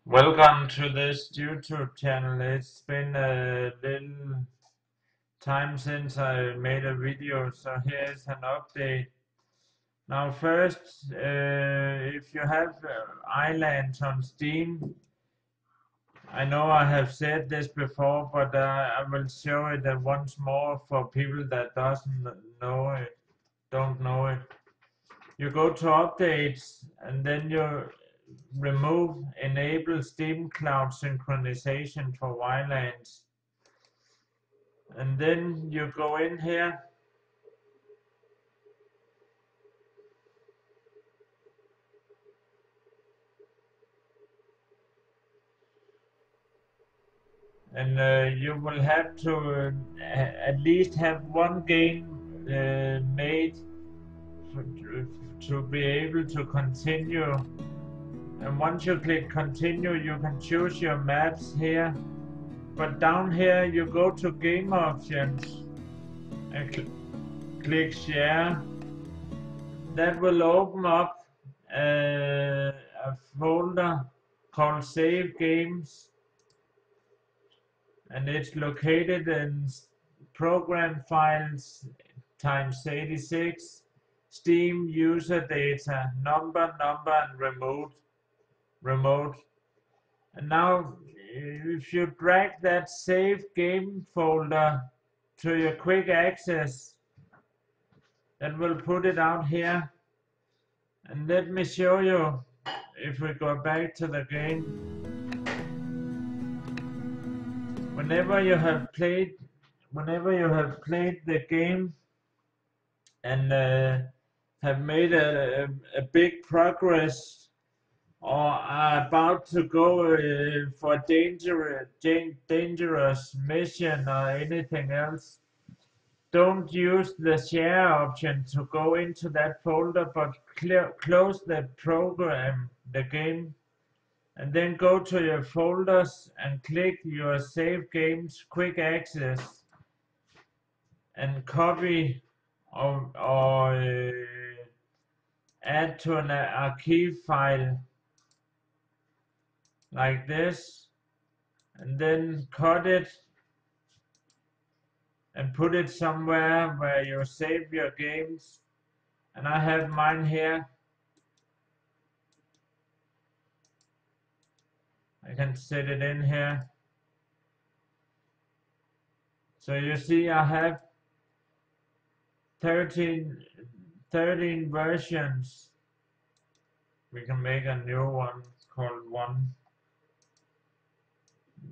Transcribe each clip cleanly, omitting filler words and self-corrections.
Welcome to this YouTube channel. It's been a little time since I made a video, so here's an update. Now first, if you have Ylands on Steam, I know I have said this before, but I will show it once more for people that don't know it. You go to updates and then you remove enable Steam Cloud synchronization for Ylands. And then you go in here and you will have to at least have one game made to be able to continue. And once you click continue, you can choose your maps here. But down here, you go to game options and click share. That will open up a folder called Save Games, and it's located in Program Files ×86, Steam User Data, Number, and Remote. And now, if you drag that Save Game folder to your quick access, then we'll put it out here. And let me show you, if we go back to the game, whenever you have played the game and have made a big progress or are about to go for a dangerous mission or anything else, don't use the share option to go into that folder, but close the program, the game, and then go to your folders and click your Save Games Quick Access and copy or add to an archive file like this, and then cut it and put it somewhere where you save your games. And I have mine here. I can set it in here. So you see I have 13 versions. We can make a new one called 1.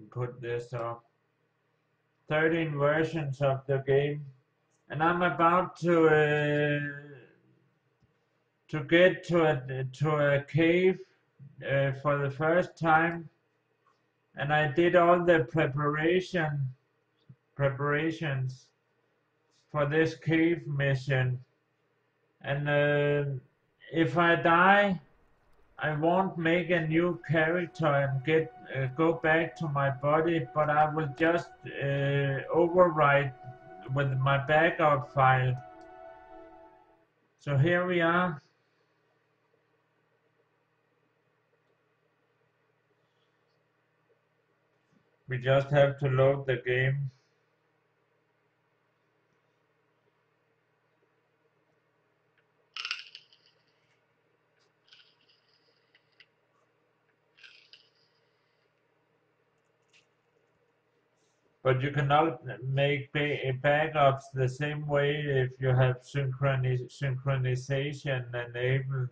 Put this up. 13 versions of the game, and I'm about to get to a cave for the first time, and I did all the preparations for this cave mission. And if I die, I won't make a new character and go back to my body, but I will just overwrite with my backup file. So here we are. We just have to load the game. But you cannot make backups the same way if you have synchronization enabled.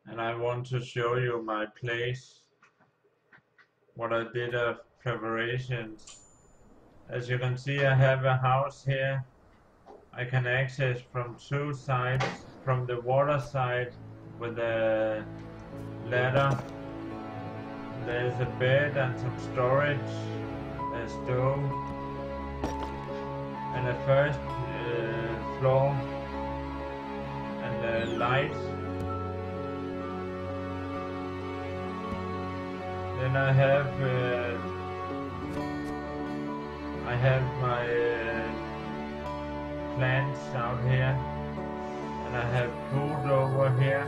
And I want to show you my place. what I did of preparations. As you can see, I have a house here. I can access from two sides, from the water side with a ladder. There's a bed and some storage, a stove, and a first floor, and a light. Then I have my plants out here, and I have food over here.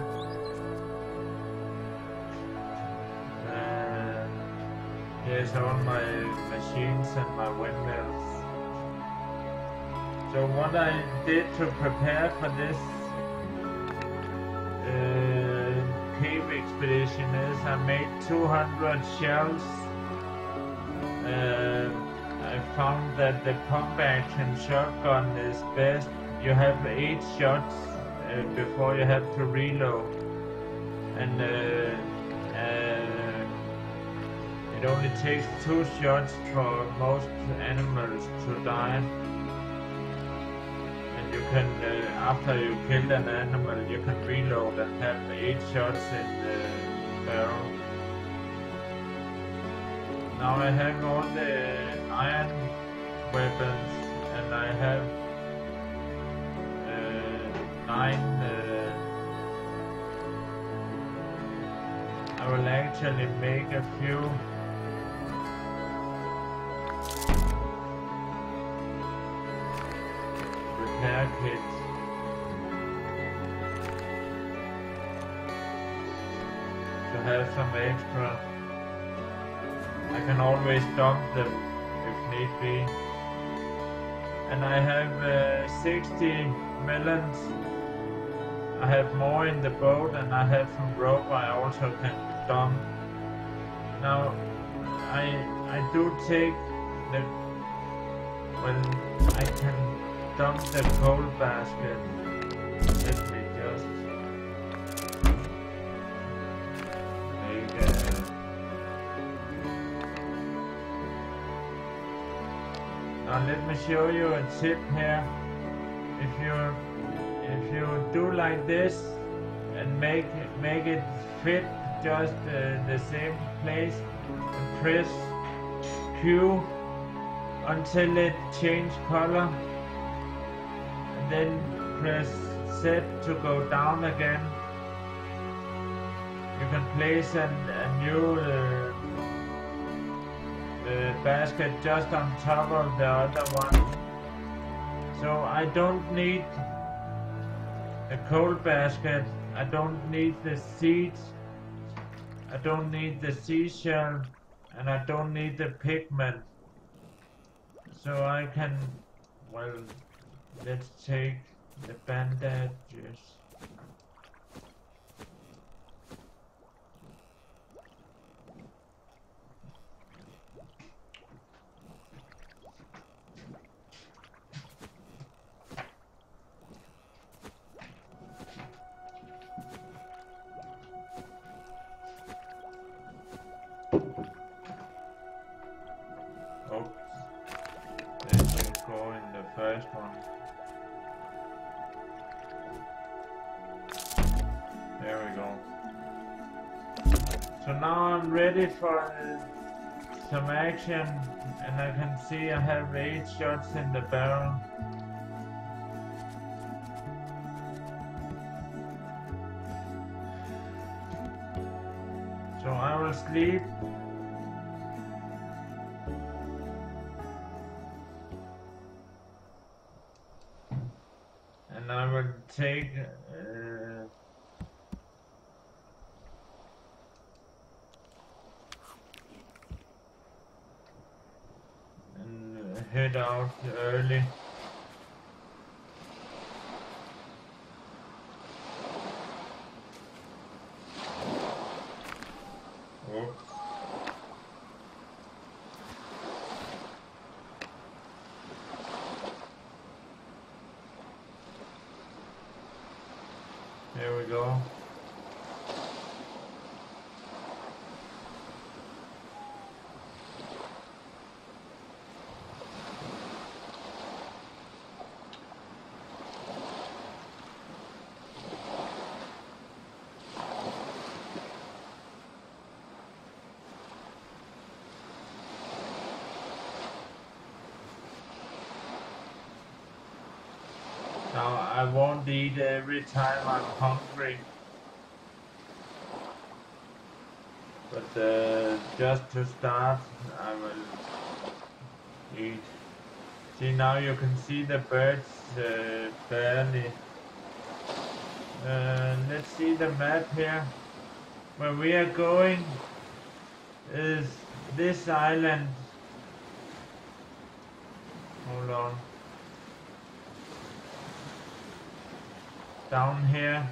Here's all my machines and my windmills. So what I did to prepare for this cave expedition is I made 200 shells. I found that the pump action shotgun is best. You have 8 shots before you have to reload, and it only takes 2 shots for most animals to die. And you can, after you kill an animal, you can reload and have 8 shots in the barrel. Now I have all the iron weapons, and I have 9. I will actually make a few repair kits. To have some extra. I can always dump them if need be. And I have 60 melons. I have more in the boat, and I have some rope I also can dump. Now I do take the, well, I can dump the coal basket. Let me just make now let me show you a tip here. If you do like this and make it fit just the same place, and press Q until it changes color, and then press Z to go down again. You can place a new basket just on top of the other one. So I don't need a coal basket, I don't need the seeds, I don't need the seashell, and I don't need the pigment. So I can, well, let's take the bandages. First one. There we go. So now I'm ready for some action, and I can see I have 8 shots in the barrel. So I will sleep. And I will take and head out early. Oops. There we go. I won't eat every time I'm hungry. But just to start, I will eat. See, now you can see the birds barely. Let's see the map here. Where we are going is this island. Hold on. Down here.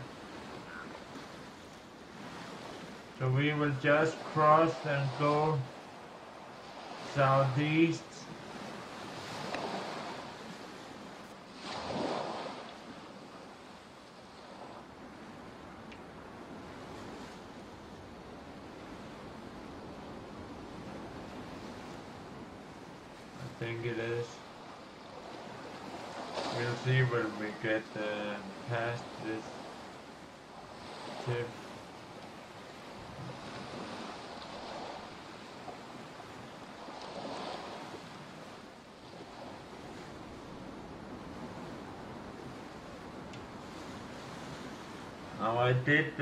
So we will just cross and go southeast. I think it is. We'll see when we get past this tip. Now I did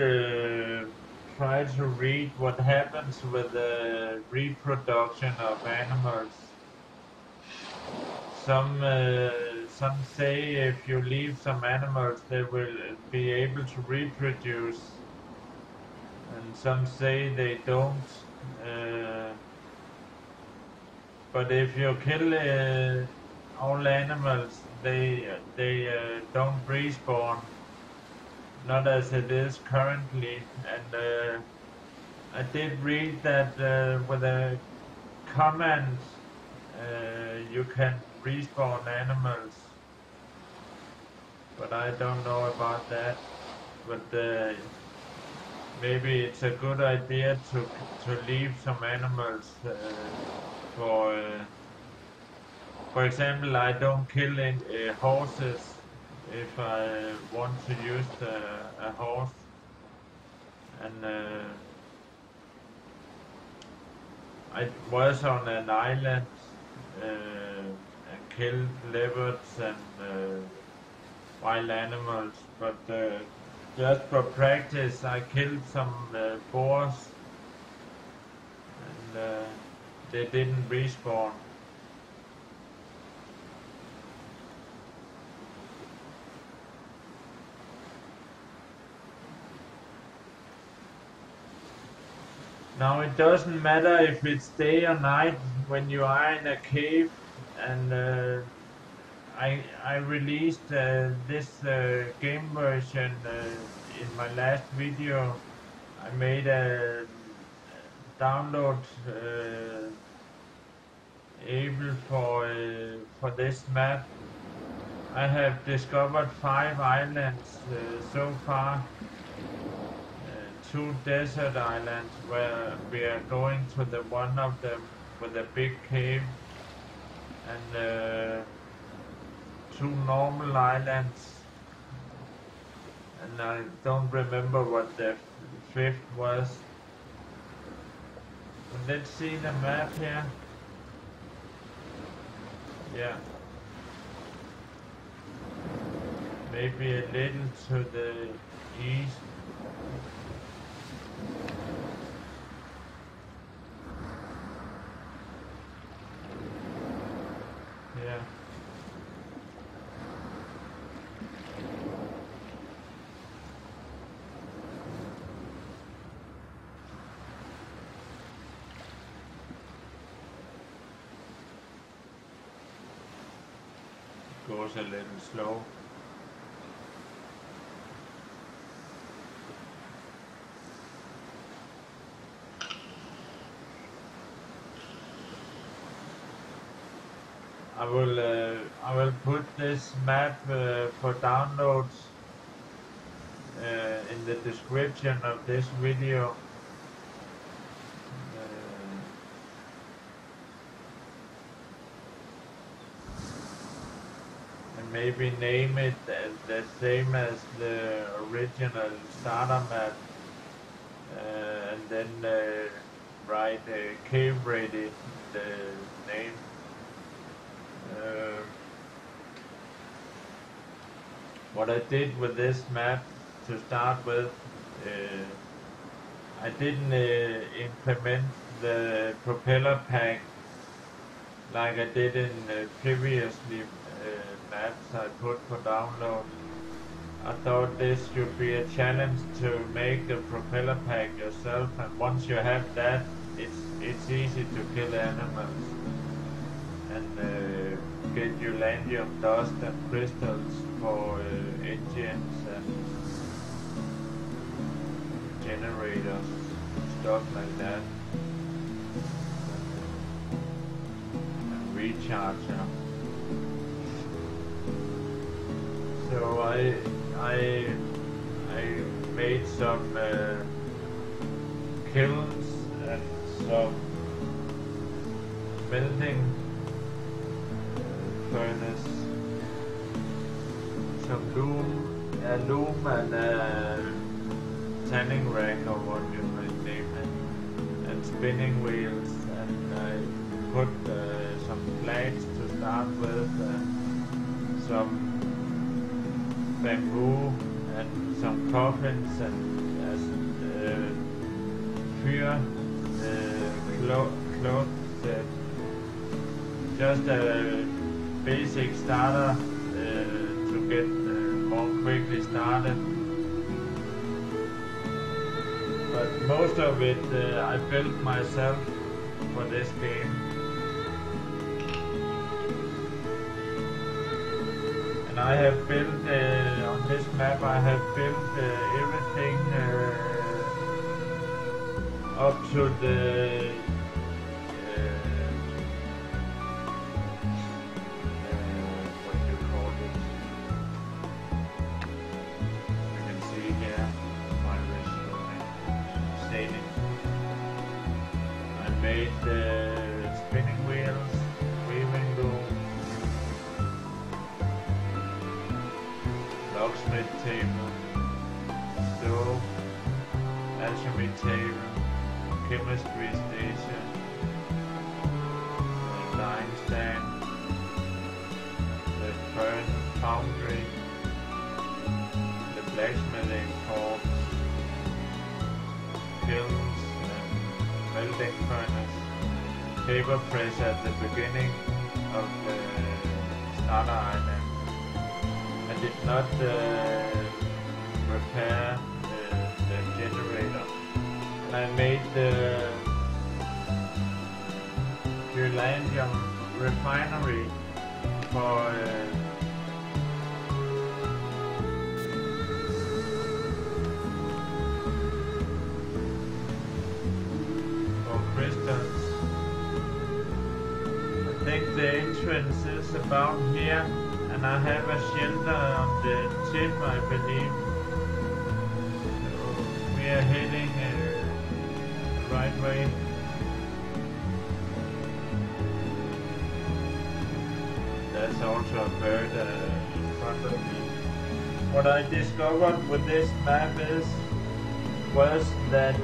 try to read what happens with the reproduction of animals. Some say if you leave some animals, they will be able to reproduce, and some say they don't. But if you kill all animals, they don't respawn, not as it is currently. And I did read that with a command you can respawn animals, but I don't know about that. But maybe it's a good idea to leave some animals for example, I don't kill horses if I want to use a horse, and I was on an island and killed leopards and wild animals, but just for practice I killed some boars, and they didn't respawn. Now it doesn't matter if it's day or night when you are in a cave, and I released this game version in my last video. I made a download able for this map. I have discovered 5 islands so far. 2 desert islands where we are going to the one of them with a big cave, and 2 normal islands, and I don't remember what the 5th was. But let's see the map here. Yeah, maybe a little to the east. Yeah. Goes a little slow. I will put this map for downloads in the description of this video. And maybe name it the same as the original starter map, and then write cave ready the name. What I did with this map to start with, I didn't implement the propeller pack like I did in previously maps I put for download. I thought this should be a challenge to make the propeller pack yourself, and once you have that, it's easy to kill animals and get Ylandium dust and crystals for engines and generators, stuff like that, and recharger. So I made some kilns and some melting furnace, some loom and tanning rack or what you might name it, and spinning wheels, and I put some plates to start with, and some bamboo and some coffins and cloth set. Just a basic starter to get more quickly started. But most of it I built myself for this game. And I have built, on this map I have built everything up to the what do you call it? You can see here my resume sailing. I made the spinning wheels, weaving loom, locksmith table, stove, alchemy table, chemistry station, the line stand, the fern foundry, the blacksmithing forge, kilns and melting furnace, paper press at the beginning of the starter island. I did not repair the generator. And I made the Ylandium refinery for crystals. I think the entrance is about here, and I have a shelter on the tip, I believe. So we are heading the right way. There's also a bird in front of me. What I discovered with this map was that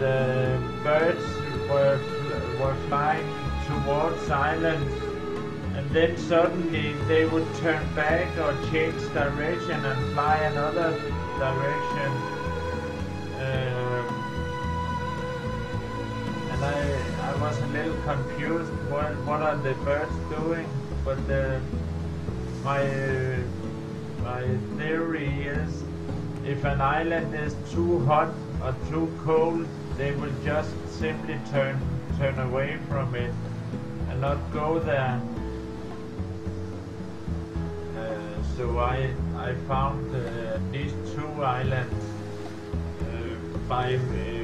birds were flying towards islands, and then suddenly they would turn back or change direction and fly another direction. And I was a little confused. What are the birds doing? But my theory is, if an island is too hot or too cold, they will just simply turn away from it and not go there. So I found these two islands by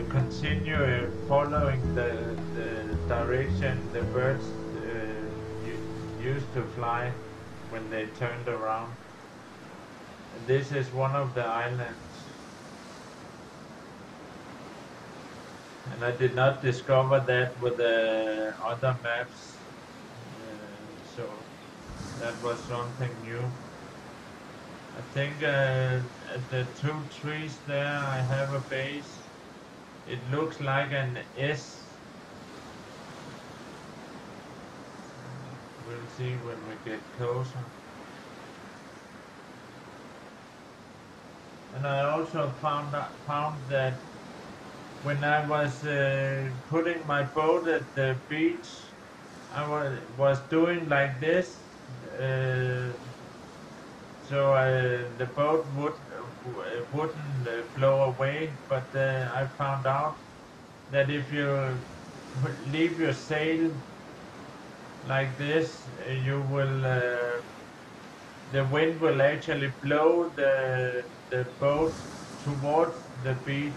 continuing following the direction the birds used to fly when they turned around. And this is one of the islands. And I did not discover that with the other maps, so that was something new. I think at the two trees there I have a base. It looks like an S. We'll see when we get closer. And I also found that when I was putting my boat at the beach, I was doing like this, uh, so the boat wouldn't blow away. But I found out that if you leave your sail like this, you will the wind will actually blow the boat towards the beach.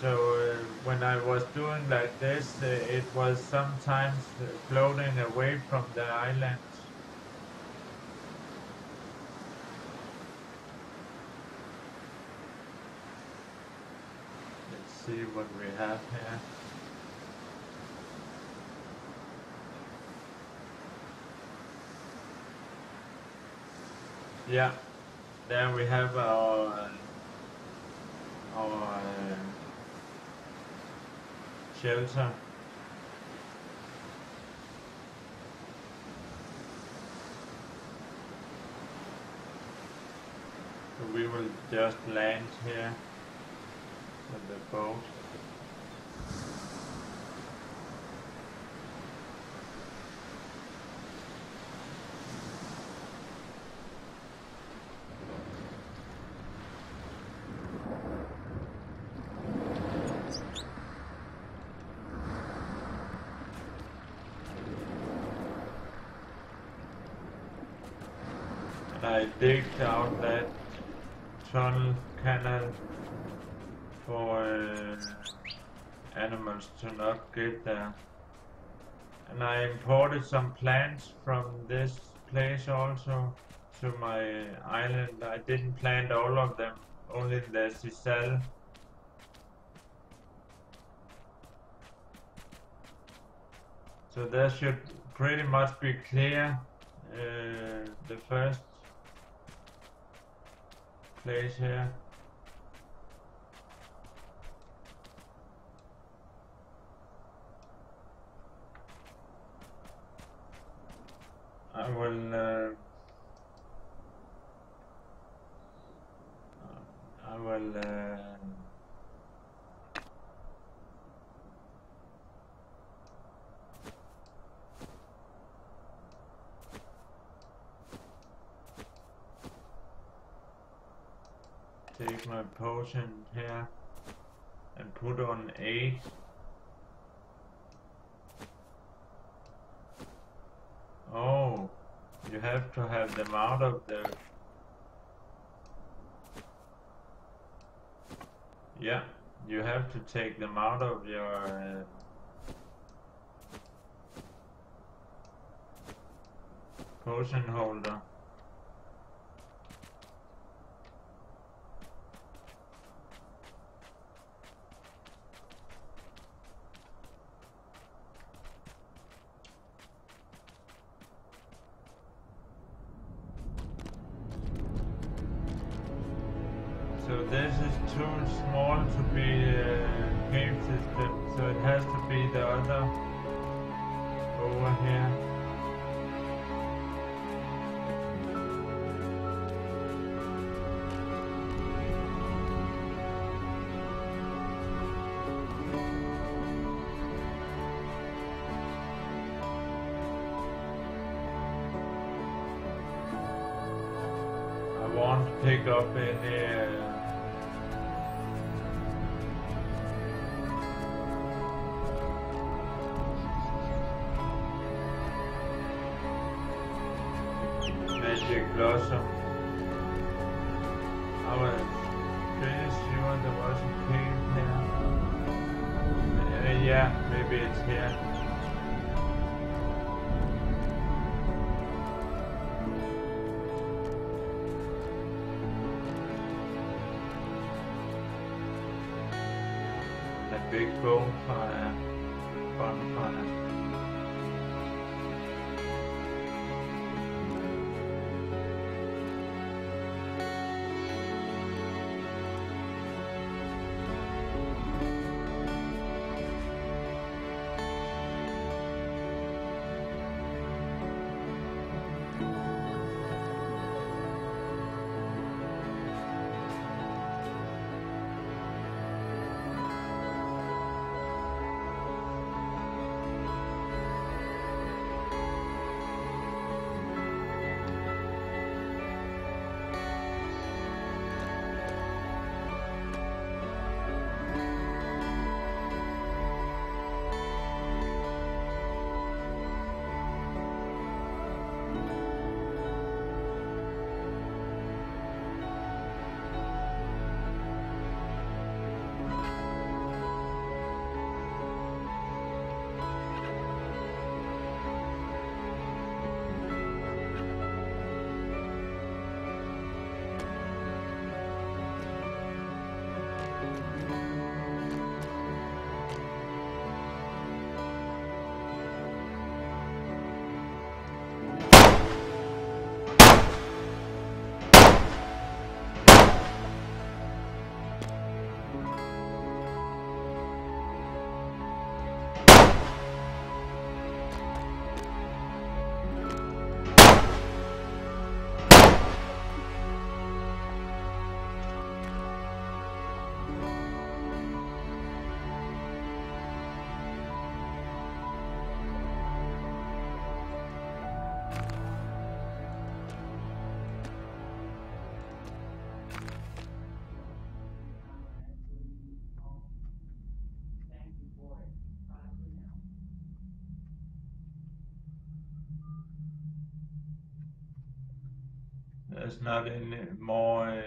So when I was doing like this, it was sometimes floating away from the island. Let's see what we have here. Yeah, there we have our shelter. So we will just land here with the boat. I digged out that tunnel canal for animals to not get there. And I imported some plants from this place also to my island. I didn't plant all of them, only the sisal. So that should pretty much be clear. The first place here. I will take my potion here and put on 8. Oh, you have to have them out of the... Yeah, you have to take them out of your potion holder. So this is too small to be a cave system, so it has to be the other over here. I won't pick up any magic blossom. I was pretty sure there was a cave here. Yeah, maybe it's here. A big bonfire. There's not any more.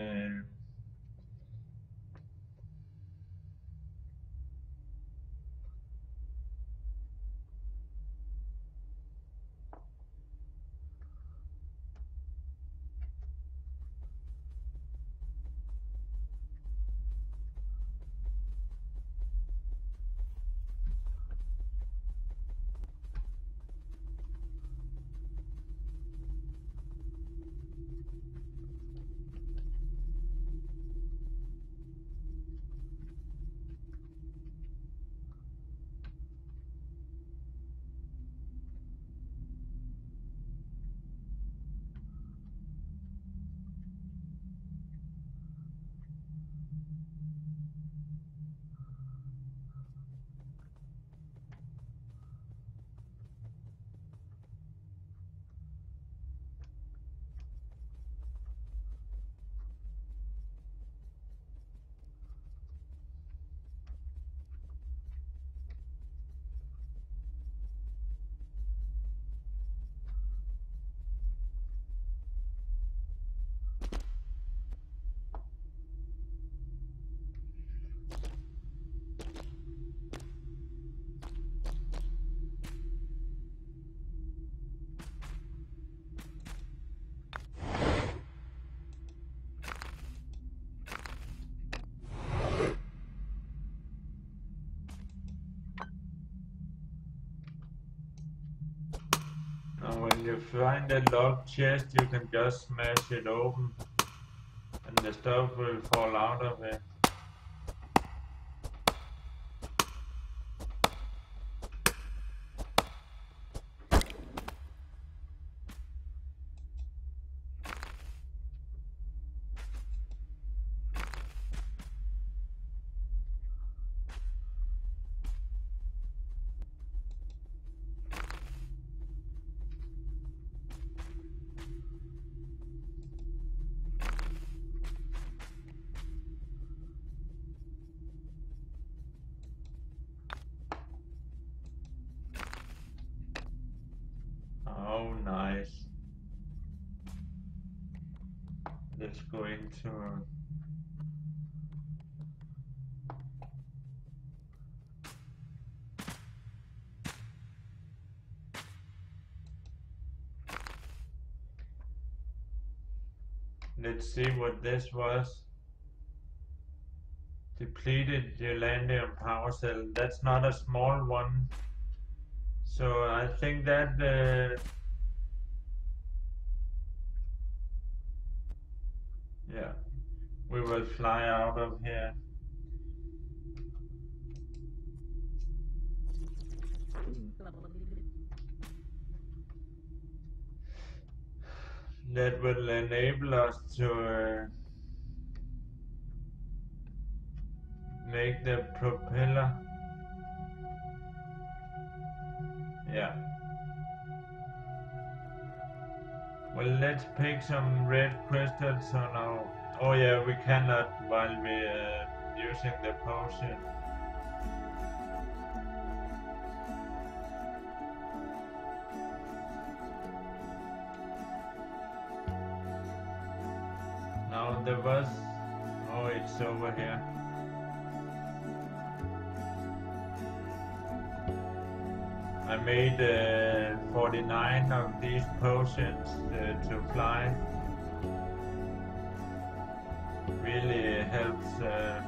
Now when you find a locked chest, you can just smash it open and the stuff will fall out of it. Oh, nice. Let's go into let's see what this was. Depleted Ylandium power cell. That's not a small one. So I think that yeah, we will fly out of here. That will enable us to make the propeller. Yeah. Well, let's pick some red crystals so now. Oh yeah, we cannot while we're using the potion. Now there was. Oh, it's over here. I made 49 of these potions to fly. Really helps,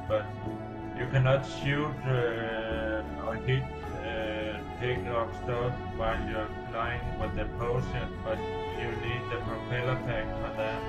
but you cannot shoot or hit pick up stuff while you're flying with the potion, but you need the propeller pack for that.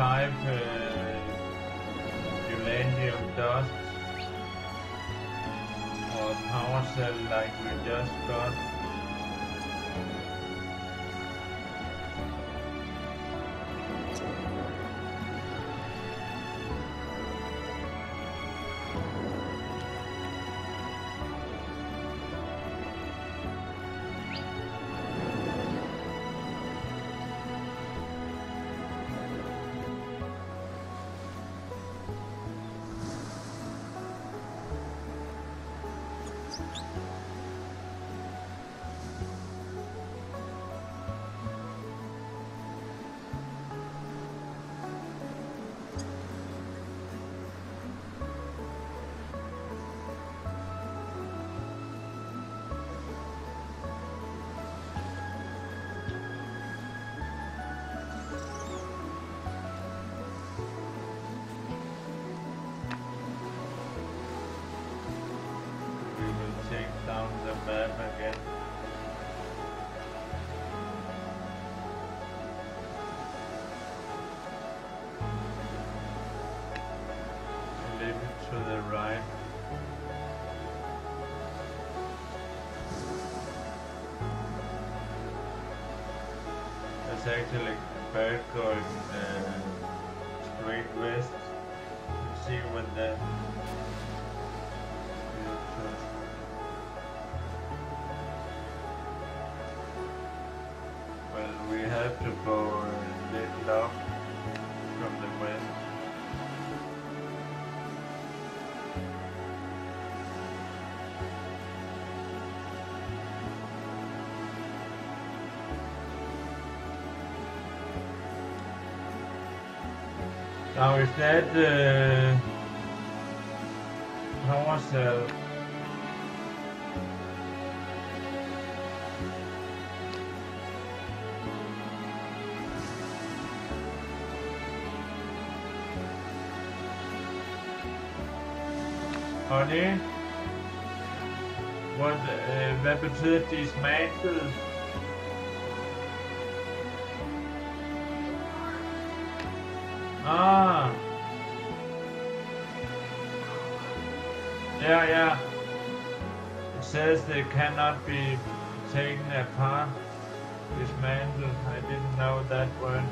5 uranium dust or power cell like we just got. Down the map again. A little to the right. There's actually a bird going straight west. You see when the we have to go a little up from the west. Now is that power cell? Honey, hvad betyder dismantle? Ah, yeah. It says they cannot be taken apart. Dismantle. I didn't know that word.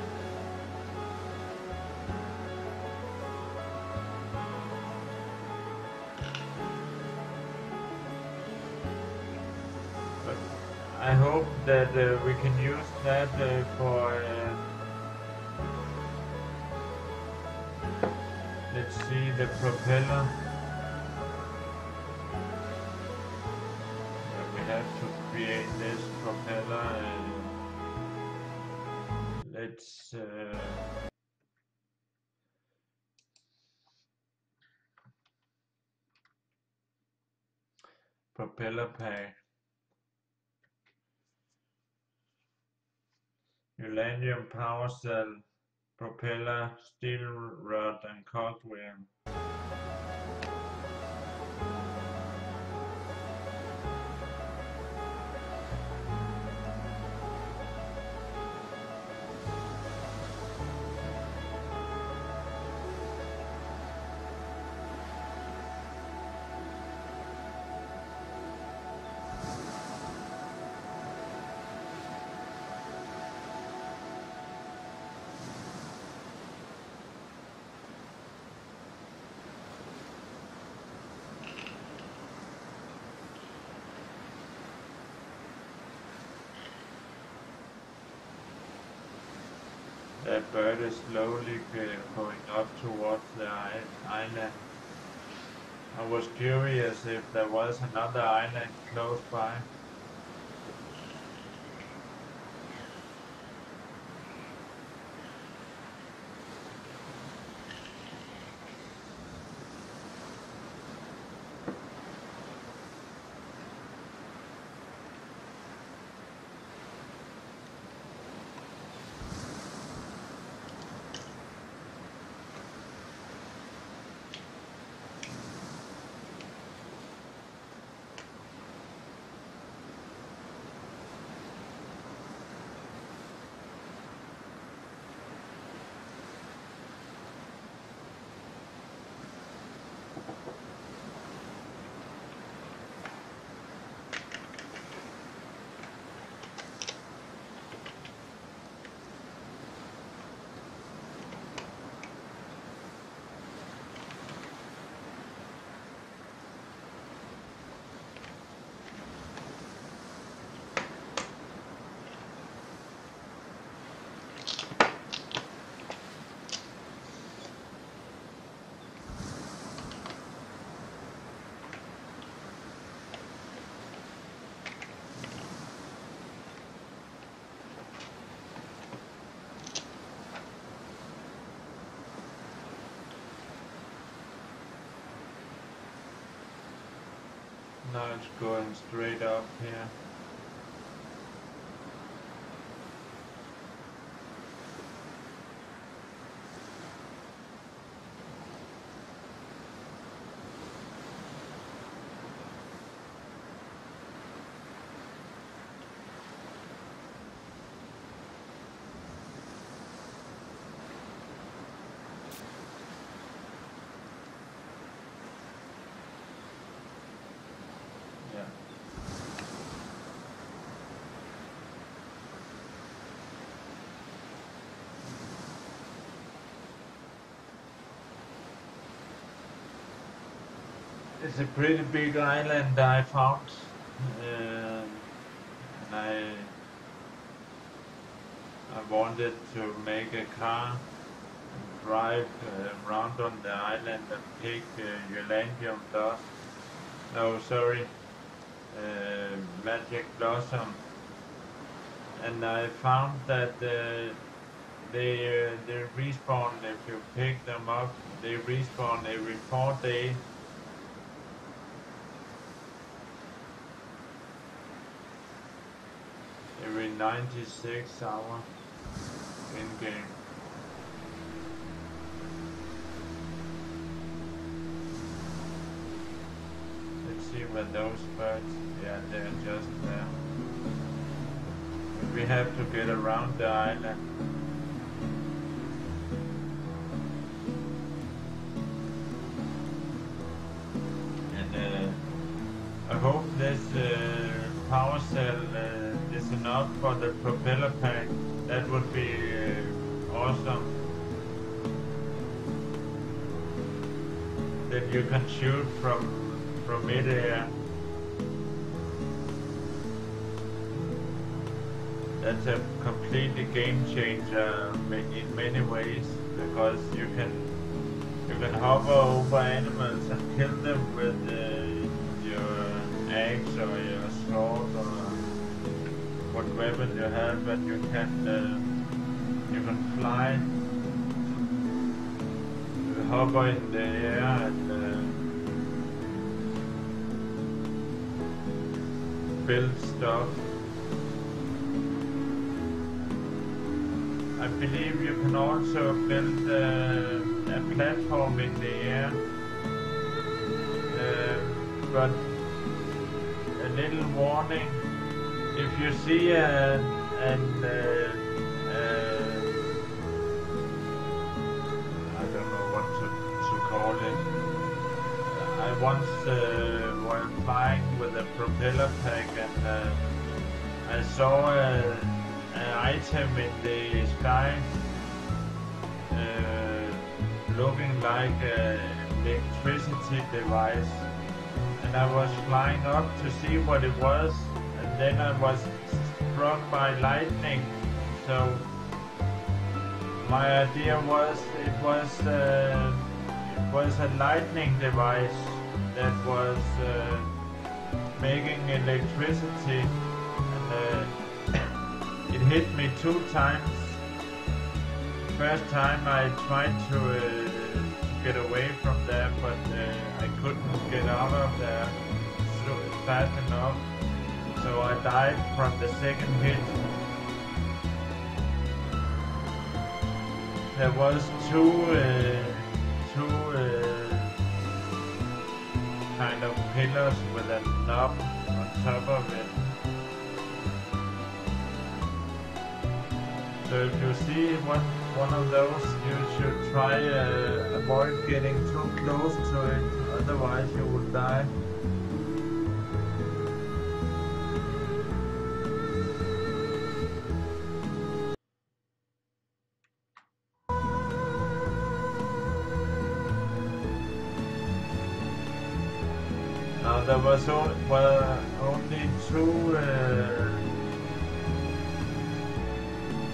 I hope that we can use that for, let's see, the propeller. We have to create this propeller and let's propeller pack. Uranium power cell, propeller, steel rod and cogwheel. That bird is slowly going up towards the island. I was curious if there was another island close by. Now it's going straight up here. It's a pretty big island I found, and I wanted to make a car and drive around on the island and pick Ylands dust. No, sorry, magic blossom. And I found that they respawn if you pick them up. They respawn every 4 days. Every 96 hours in game. Let's see where those birds, yeah, they're just there. But we have to get around the island. And I hope this power cell is enough for the propeller pack. That would be awesome. Then you can shoot from mid-air. That's a completely game changer in many ways, because you can hover over animals and kill them with your axe or your sword or what weapon you have, and you can fly, hover in the air and build stuff. I believe you can also build a platform in the air, but a little warning: if you see I don't know what to call it. I once was flying with a propeller pack, and I saw an item in the sky looking like an electricity device, and I was flying up to see what it was, and then I was struck by lightning. So my idea was it was a lightning device that was making electricity, and it hit me 2 times. First time I tried to get away from there, but I couldn't get out of there fast enough, so I died from the second hit. There was two kind of pillars with a knob on top of it. So if you see one of those, you should try avoid getting too close to it, otherwise you will die. Now there was only 2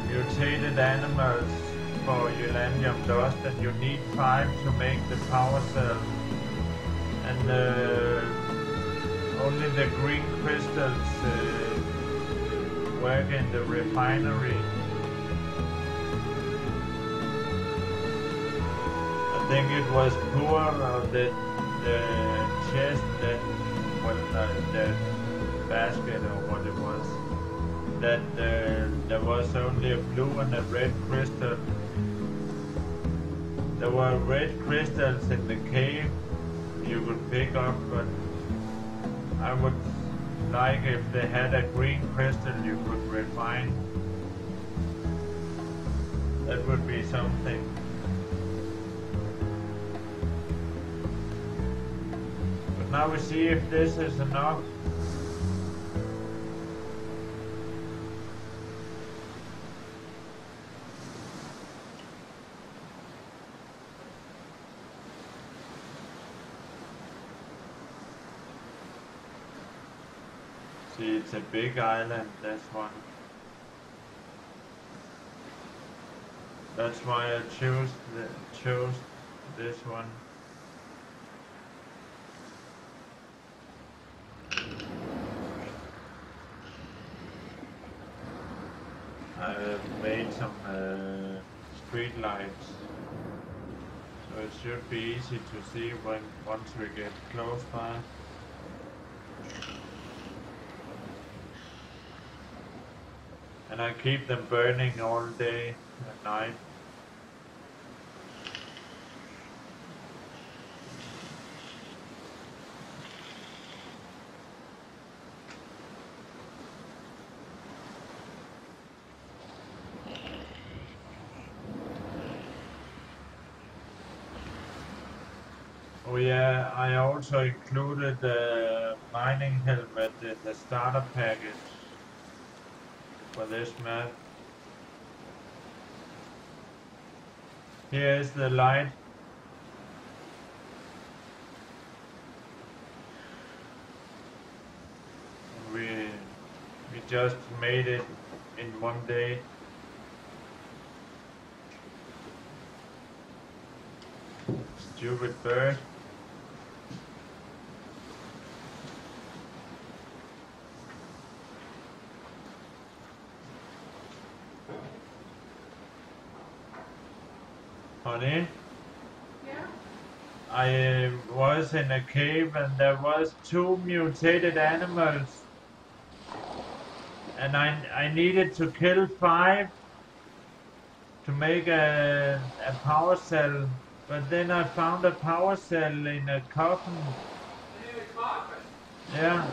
mutated animals for Ylands dust, and you need 5 to make the power cell, and only the green crystals work in the refinery. I think it was poor of the chest that well, the basket or what it was, that there was only a blue and a red crystal. There were red crystals in the cave you could pick up, but I would like if they had a green crystal you could refine. That would be something. But now we see if this is enough. See, it's a big island, this one. That's why I chose this one. I made some street lights, so it should be easy to see once we get close by. And I keep them burning all day and night. Oh yeah, I also included the mining helmet in the starter package for this map. Here is the light. We just made it in one day. Stupid bird. Honey? Yeah? I was in a cave and there was 2 mutated animals. And I needed to kill 5 to make a power cell. But then I found a power cell in a coffin. In a coffin? Yeah.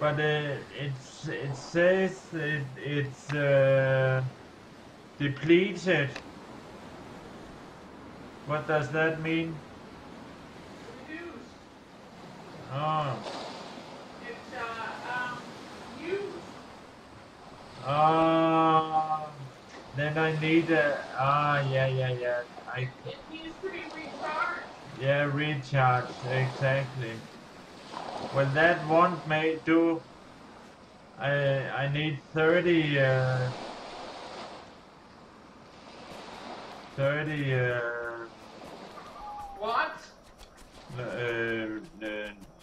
But it says it's depleted. What does that mean? Reduced. Oh. It's, used. Then I need a, yeah. It needs to be recharged. Yeah, recharge, exactly. Well, that won't do. I need 30, 30, What?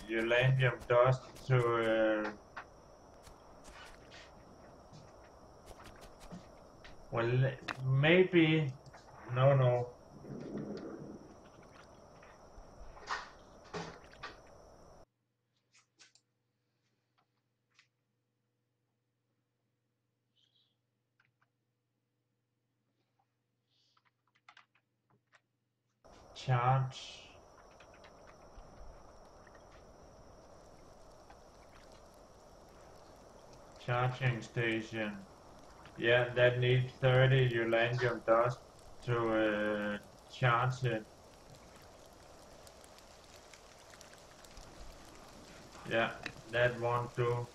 uranium dust to, well, maybe, no. Charging station. Yeah, that needs 30 uranium dust to charge it. Yeah, that won't do.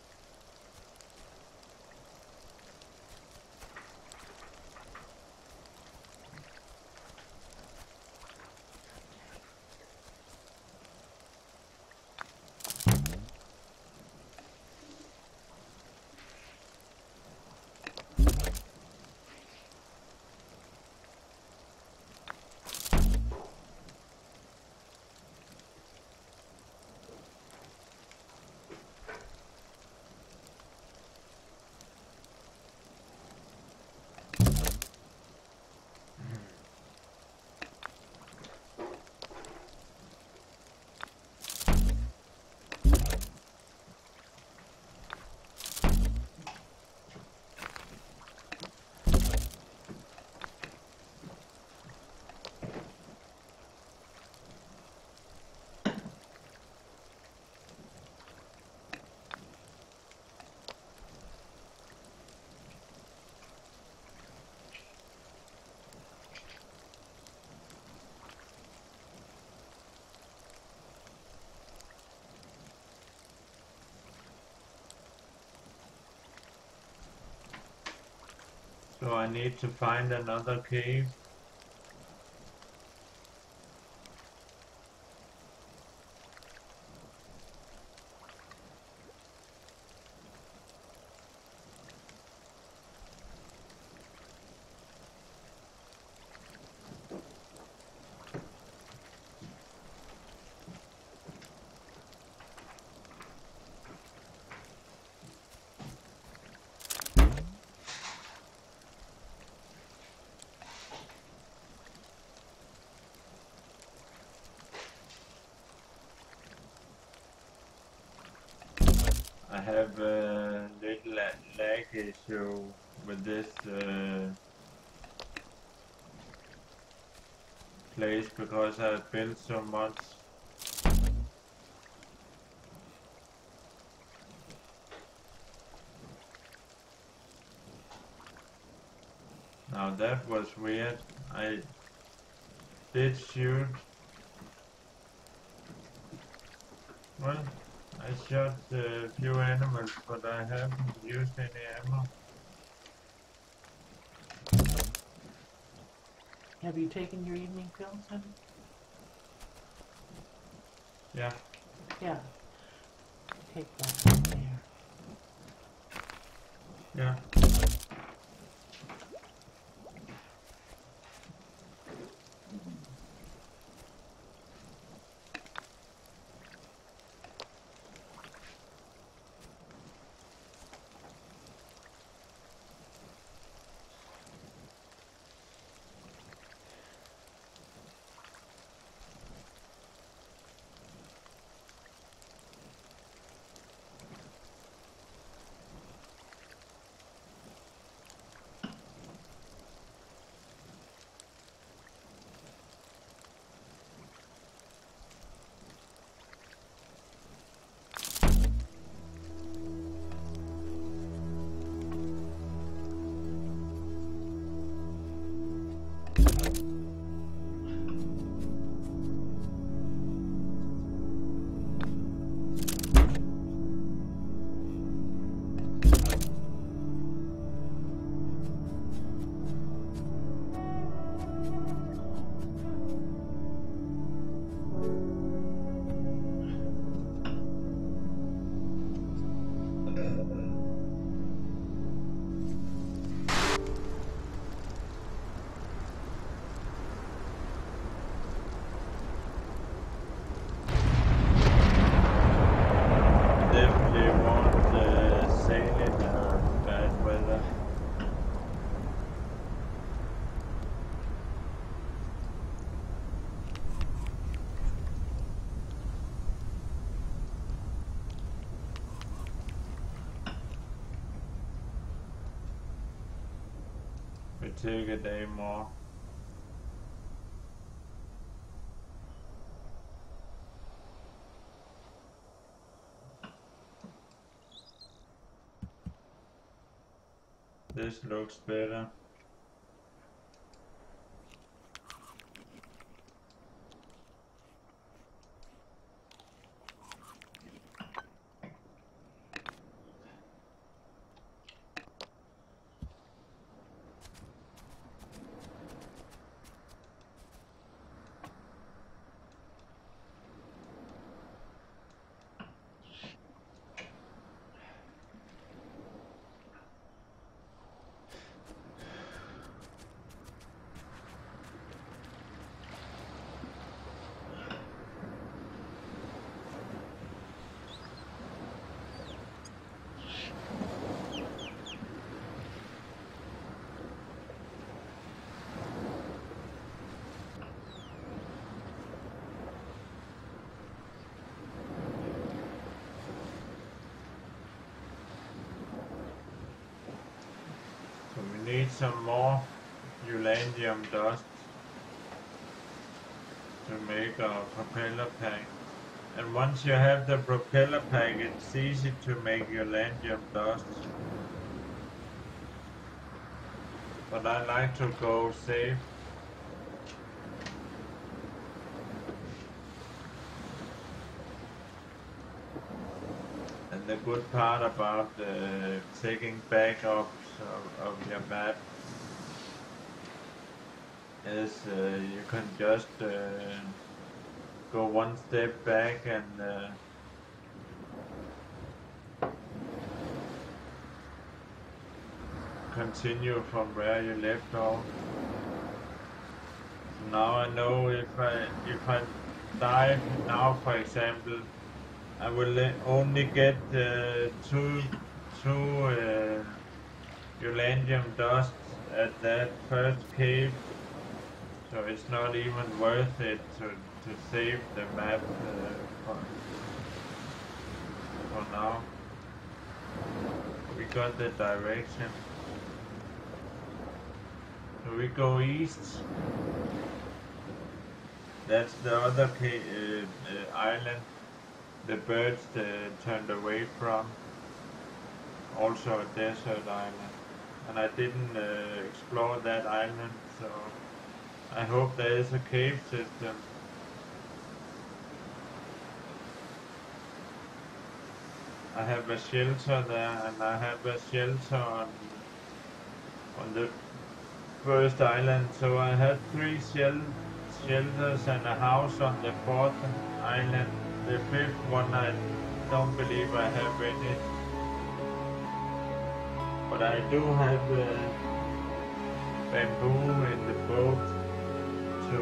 So I need to find another cave. I have a little lag issue with this place because I built so much. Now that was weird. I did shoot. Well, I shot a few animals, but I haven't used any ammo. Have you taken your evening pills, honey? Yeah. Yeah. Take that right there. Yeah. Definitely won't sail in bad weather. We take a day more. This looks better. So we need some more Ylandium dust to make our propeller pack. And once you have the propeller pack, it's easy to make Ylandium dust. But I like to go safe. And the good part about taking backups of your map is you can just go one step back and continue from where you left off. So now I know if I dive now, for example, I will only get two Ylandium dusts at that first cave, so it's not even worth it to save the map for now. We got the direction. So we go east. That's the other island the birds turned away from. Also a desert island. And I didn't explore that island, so I hope there is a cave system. I have a shelter there, and I have a shelter on the first island, so I had 3 shelters and a house on the 4th island. The 5th one I don't believe I have any, but I do have bamboo in the boat to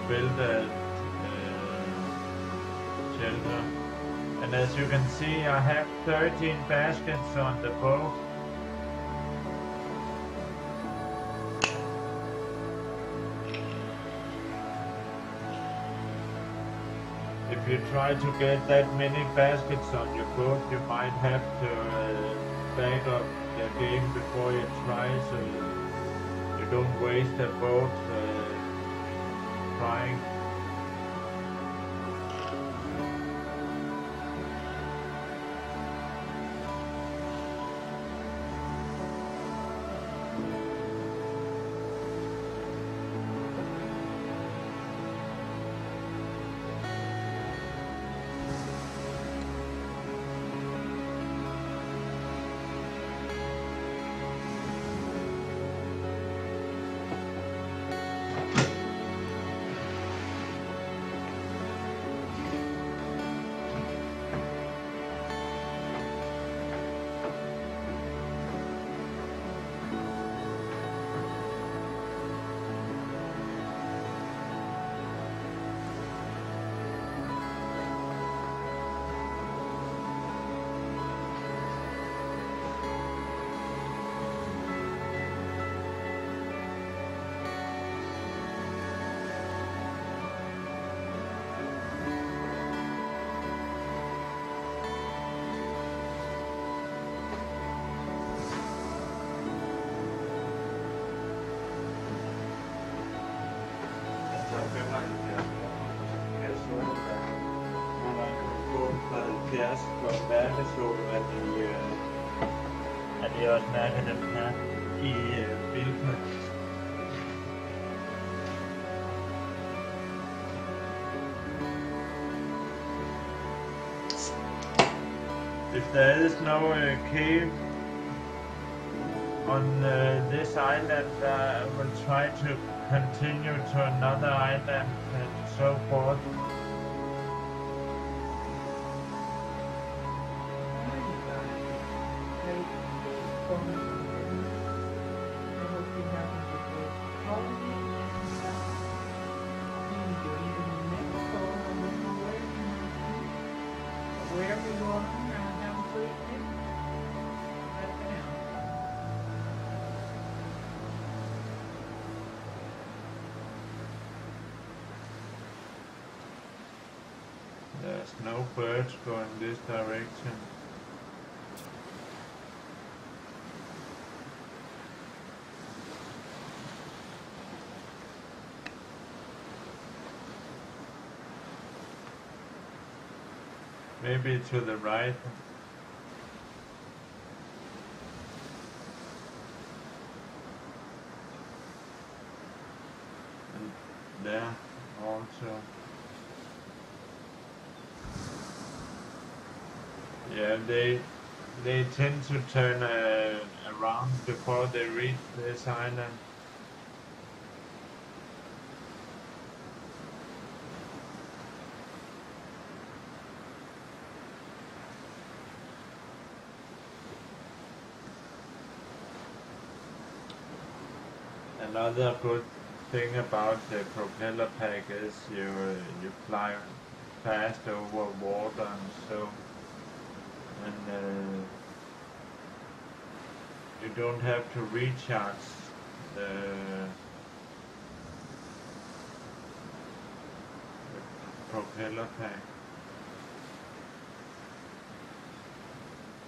build a shelter. And as you can see, I have 13 baskets on the boat. If you try to get that many baskets on your boat, you might have to back up the game before you try, so you don't waste a boat trying. At de også mærker dem her i bildene. If there is no cave on this island, I will try to continue to another island and so forth. There's no birds going this direction. Maybe to the right. And there also. Yeah, they tend to turn around before they reach this island. Another good thing about the propeller pack is you fly fast over water and so, and you don't have to recharge the propeller pack.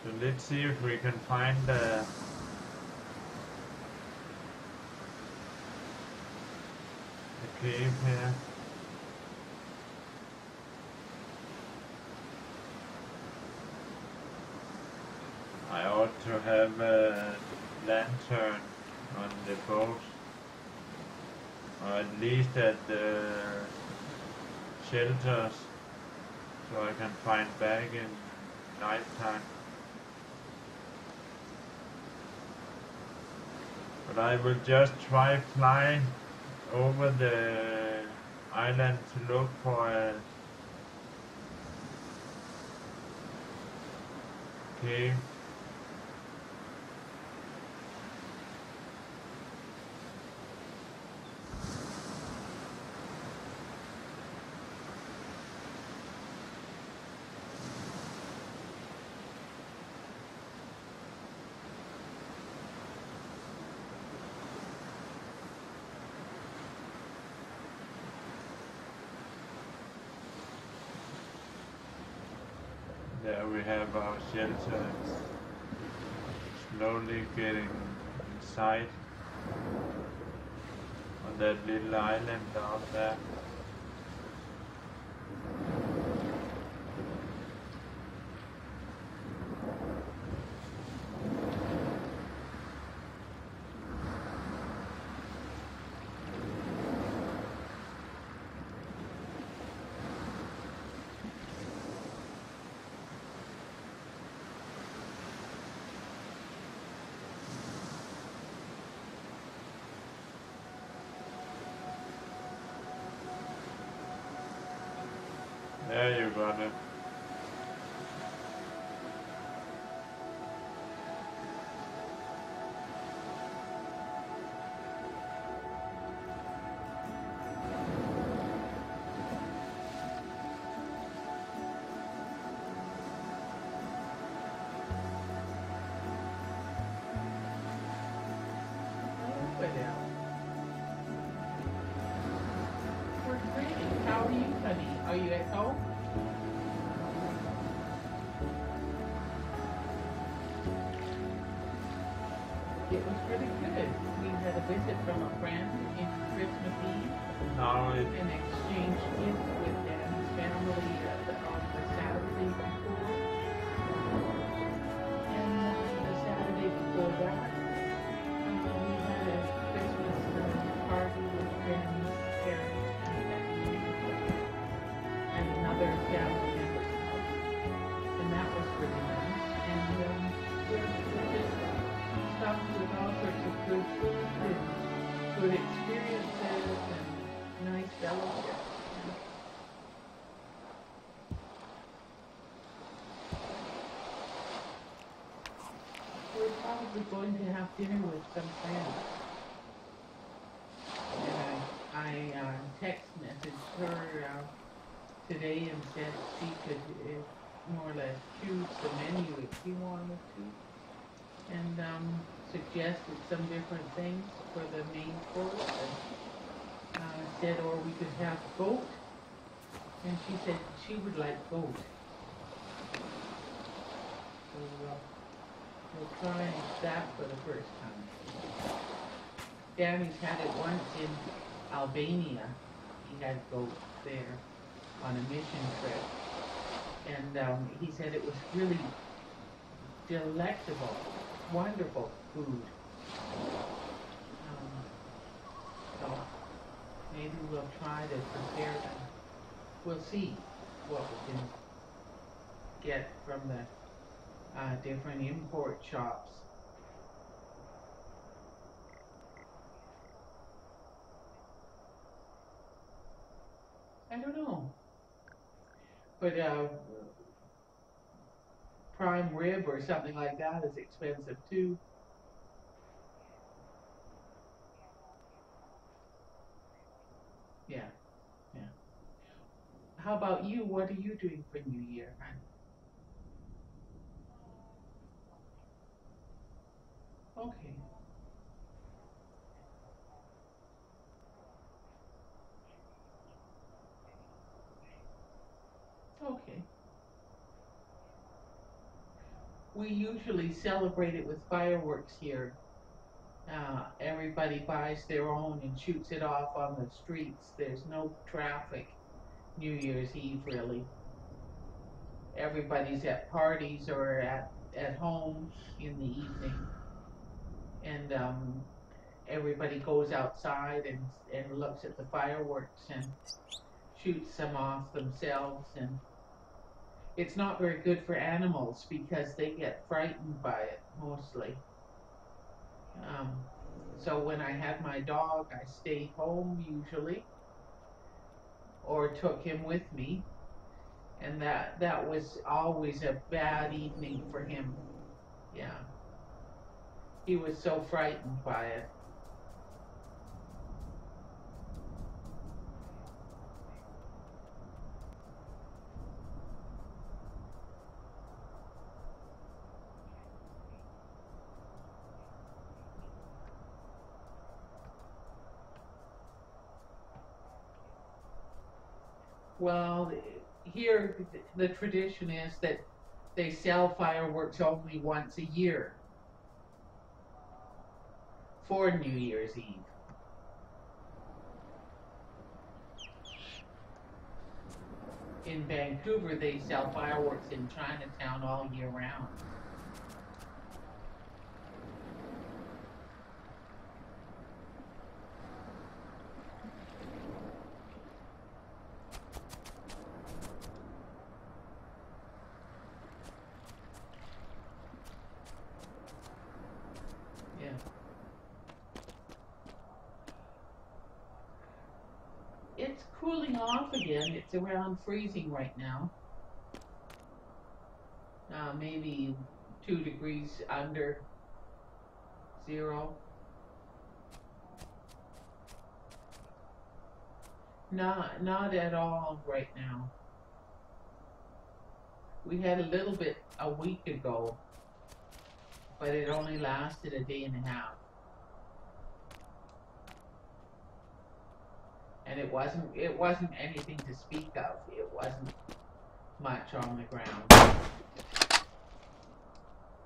So let's see if we can find a cave here. I ought to have a lantern on the boat, or at least at the shelters, so I can find back in nighttime. But I will just try flying over the island to look for a cave. There we have our shelter, slowly getting inside on that little island down there. There you got it. We're great. How are you, honey? Are you at home? It was really good. We had a visit from a friend in Christmas Eve Now it, and exchanged gifts with Danny's family on the Saturday before. And the Saturday before that, we had a Christmas party with Danny's parents and another family member's house. And that was really nice. And we're just stopped with all sorts of good food and good experiences and nice fellowship. We're probably going to have dinner with some friends. And I text messaged her today and said she could more or less choose the menu if she wanted to. And suggested some different things for the main course, and said, or we could have goat, and she said she would like goat. So we'll try that for the first time. Danny's had it once in Albania. He had goat there on a mission trip, and he said it was really delectable, wonderful food. So maybe we'll try to prepare them. We'll see what we can get from the different import shops. I don't know, but prime rib or something like that is expensive too. How about you? What are you doing for New Year, hon? Okay. Okay. We usually celebrate it with fireworks here. Everybody buys their own and shoots it off on the streets. There's no traffic New Year's Eve, really. Everybody's at parties or at home in the evening. And everybody goes outside and looks at the fireworks and shoots them off themselves. And it's not very good for animals because they get frightened by it mostly. So when I had my dog, I stayed home usually, or took him with me, and that was always a bad evening for him. Yeah, he was so frightened by it. Well, here the tradition is that they sell fireworks only once a year for New Year's Eve. In Vancouver, they sell fireworks in Chinatown all year round. Yeah. It's cooling off again. It's around freezing right now. Maybe 2 degrees under zero. Not at all right now. We had a little bit a week ago, but it only lasted a day and a half. And it wasn't anything to speak of. It wasn't much on the ground.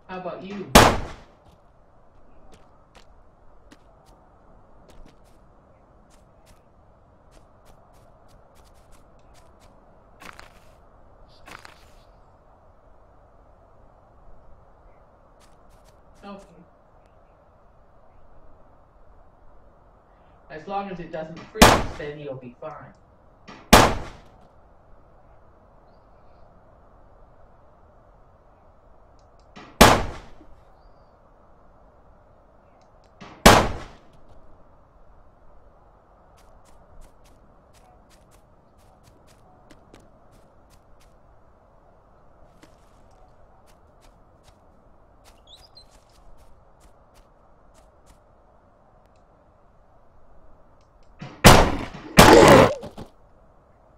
How about you? Okay. As long as it doesn't freeze, then you'll be fine.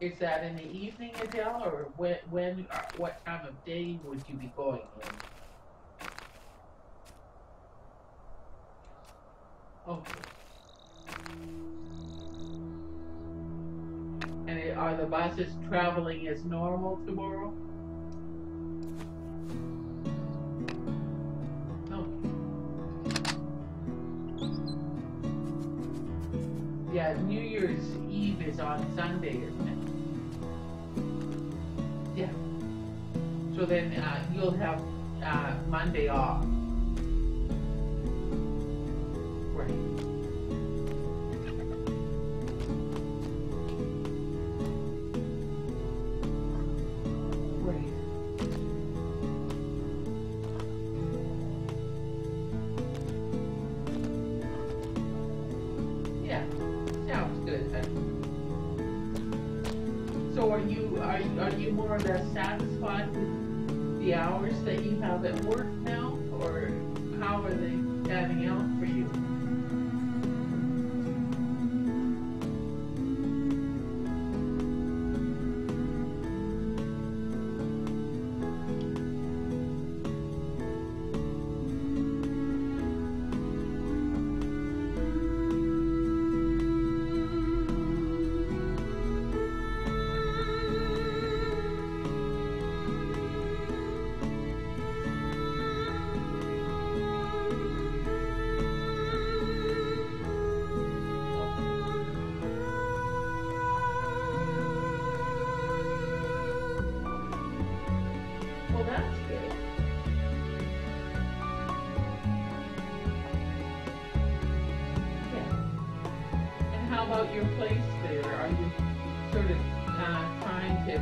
Is that in the evening, Adele, or when what time of day would you be going in? Okay. And are the buses traveling as normal tomorrow? Okay. Yeah, New Year's Eve is on Sunday, isn't it? Yeah. So then you'll have Monday off. Right. Right. Yeah. Sounds good then. So are you more or less satisfied with the hours that you have at work now, or how are they panning out for you? fireplace there? Are you sort of trying to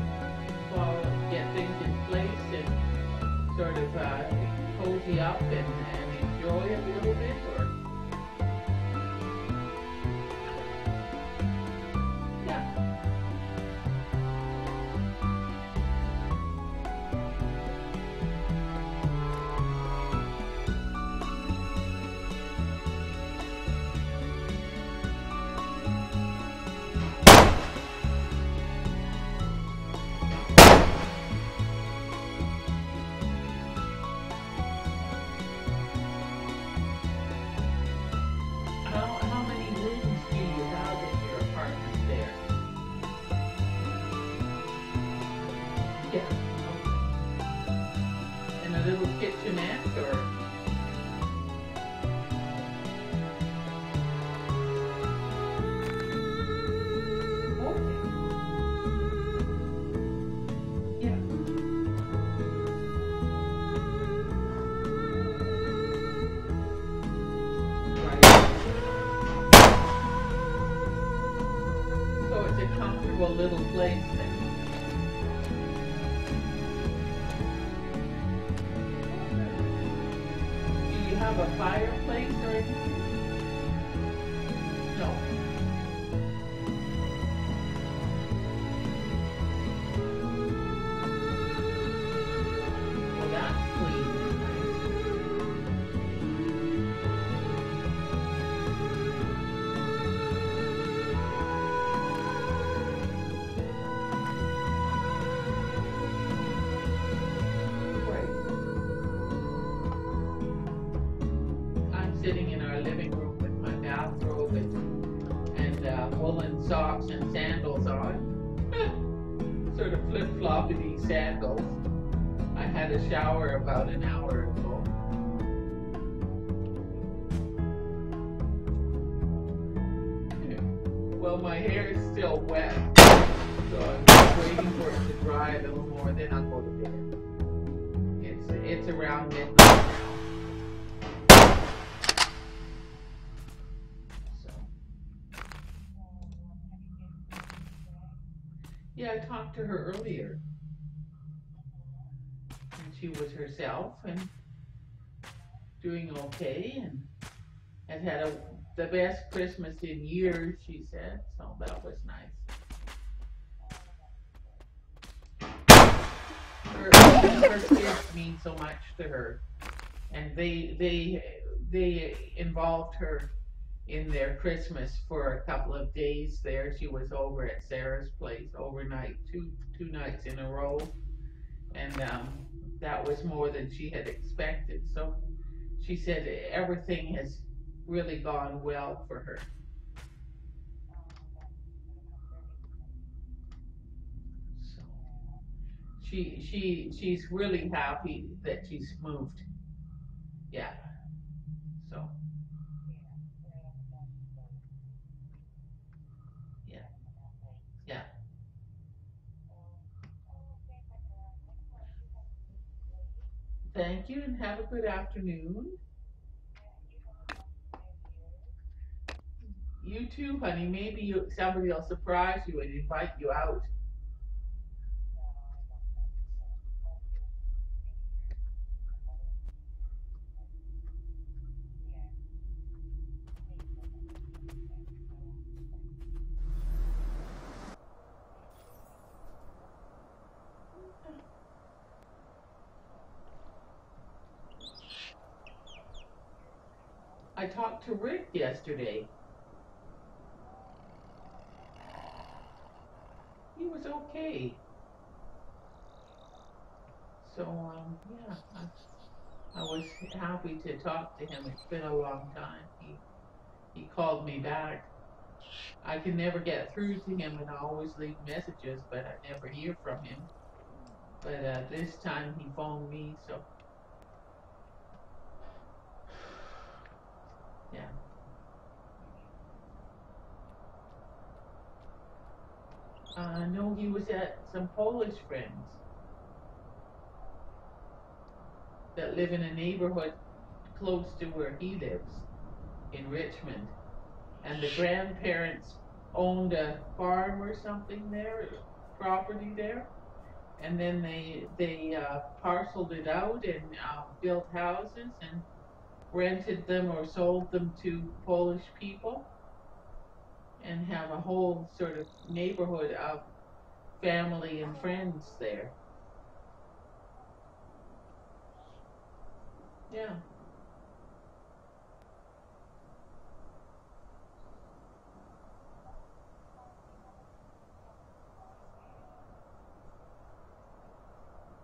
get things in place and sort of cozy up and enjoy it a little bit, or? Yeah. How many rooms do you have in your apartment there? Yeah. And a little kitchenette, or? Okay. Yeah. Right. So it's a comfortable little place then. Do you have a fireplace or anything? No. Well, that's clean and nice. Right. I'm sitting in our living room with my bathrobe and woolen socks and sandals on. Sort of flip-floppity sandals. I had a shower about an hour ago. Well, my hair is still wet, so I'm just waiting for it to dry a little more, then I'll go to bed. It's around midnight now. So. Yeah, I talked to her earlier. And she was herself and doing okay and had had the best Christmas in years, she said, so that was nice. Her kids mean so much to her, and they involved her in their Christmas for a couple of days there. She was over at Sarah's place overnight, two nights in a row, and that was more than she had expected. So she said everything has really gone well for her. So she's really happy that she's moved. Yeah. So yeah, yeah. Thank you, and have a good afternoon. You too, honey. Maybe somebody will surprise you and invite you out. I talked to Rick yesterday. He was okay. So yeah, I was happy to talk to him. It's been a long time. He called me back. I can never get through to him, and I always leave messages, but I never hear from him. But this time he phoned me, so yeah. No, he was at some Polish friends that live in a neighborhood close to where he lives in Richmond. And the grandparents owned a farm or something there, property there, and then they parceled it out and built houses and rented them or sold them to Polish people, and have a whole sort of neighborhood of family and friends there. Yeah.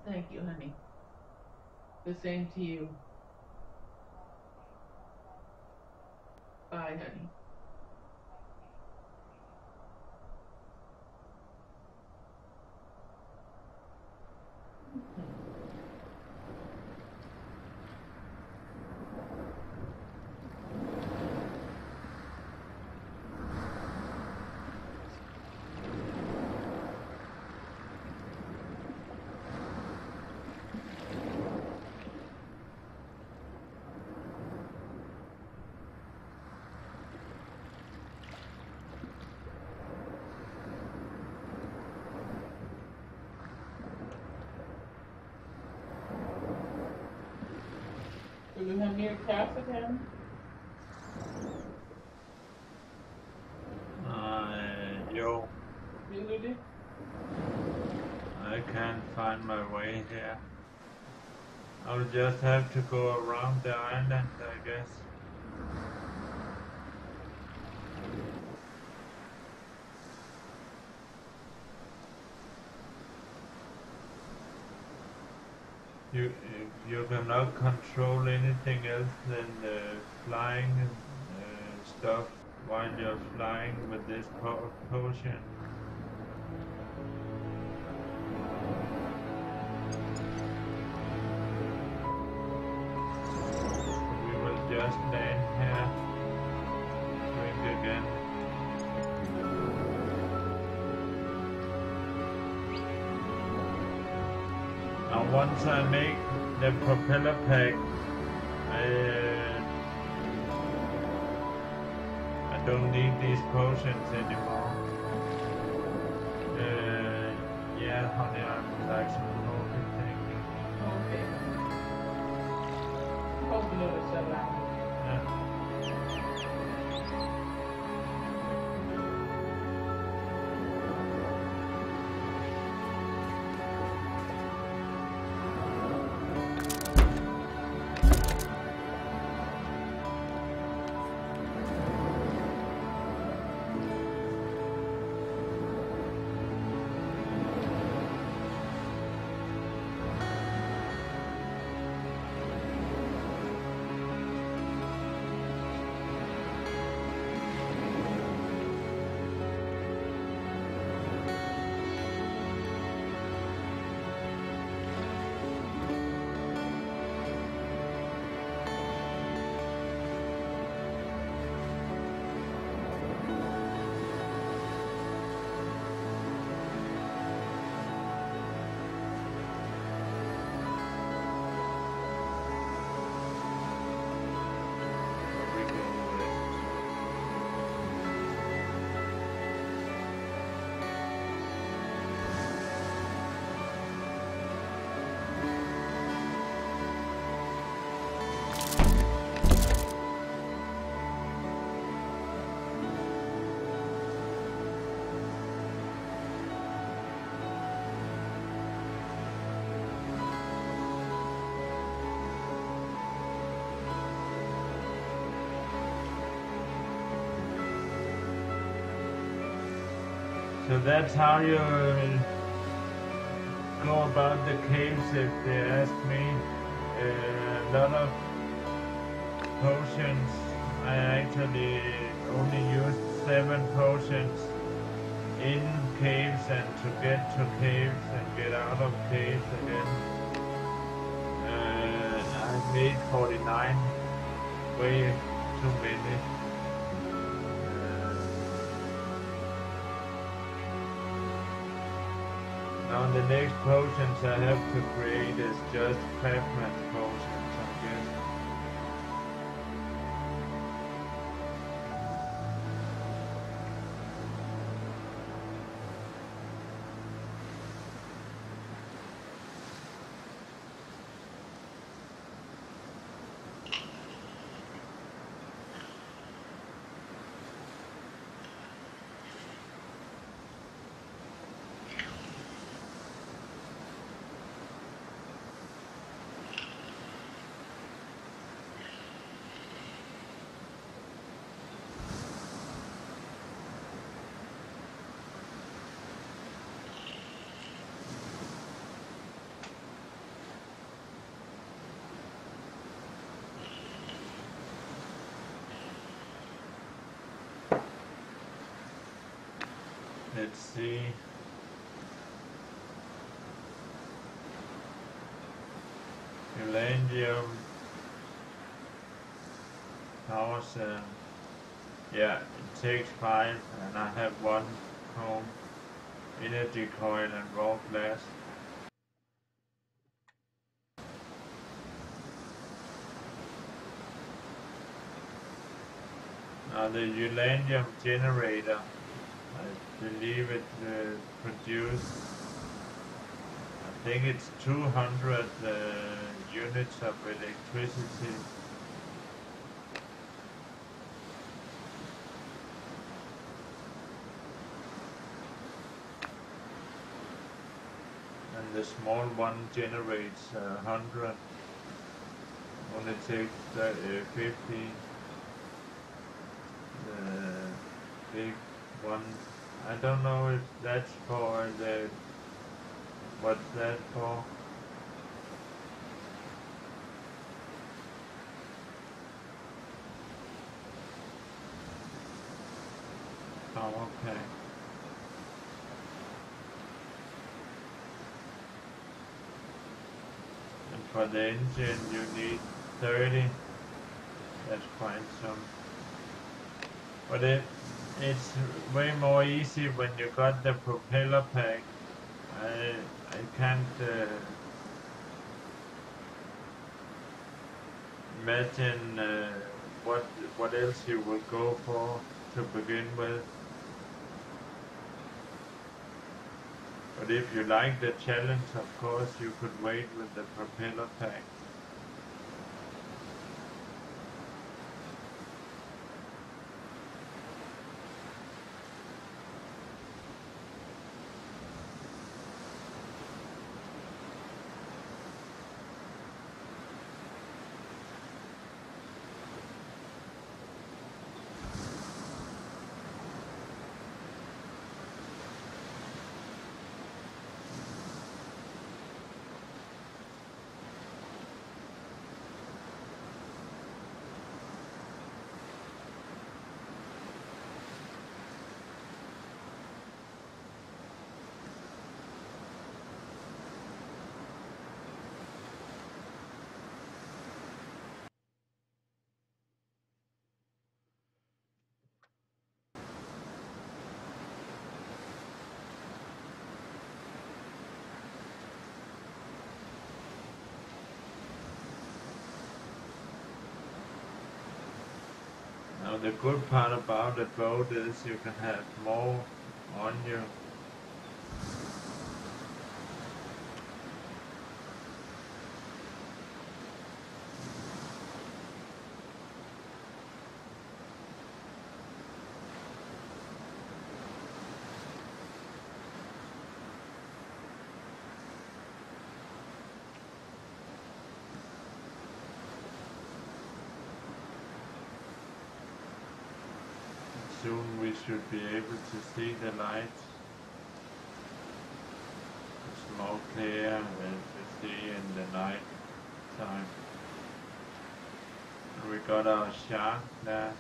Thank you, honey. The same to you. Bye, honey. Vill du ha mer kaffe, hem? Jo. Vill du det? I can't find my way here. I'll just have to go around the island, I guess. You cannot control anything else than flying stuff while you're flying with this potion. We will just land here, drink again. Now once I make the propeller pack, I don't need these potions anymore. Yeah, honey, I would like some coffee, thank you. Okay. Coffee noodles are loud. Yeah. So that's how you go about the caves, if they ask me. A lot of potions. I actually only used 7 potions in caves and to get to caves and get out of caves again. I made 49, way too many. Now the next potions I have to create is just craftsman's potions, I guess. Let's see. Ylandium power cell. Yeah, it takes 5 and I have 1 home. Energy coil and raw glass. Now the Ylandium generator, I believe it produced, I think it's 200 units of electricity. And the small one generates 100. Only takes 50. The big one, I don't know if that's for the, what's that for? Power pack. And for the engine you need 30. That's quite some. But it's way more easy when you got the propeller pack. I can't imagine what else you would go for to begin with. But if you like the challenge, of course, you could wait with the propeller pack. Now the good part about the boat is you can have more on you. Soon we should be able to see the lights. It's more clear to see in the night time. And we got our shark there.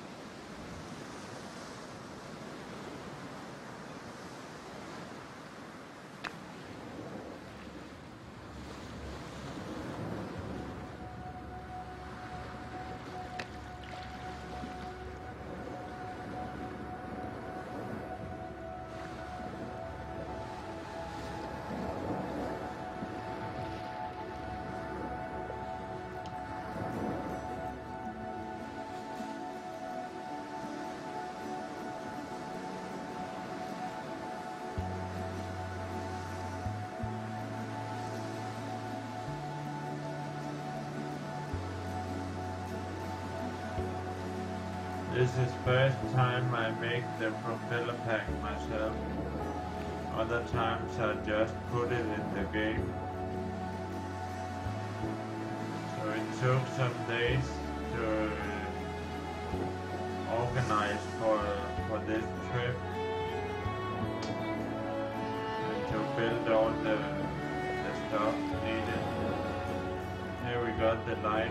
This is first time I make the propeller pack myself. Other times I just put it in the game. So it took some days to organize for this trip and to build all the stuff needed. Here we got the light.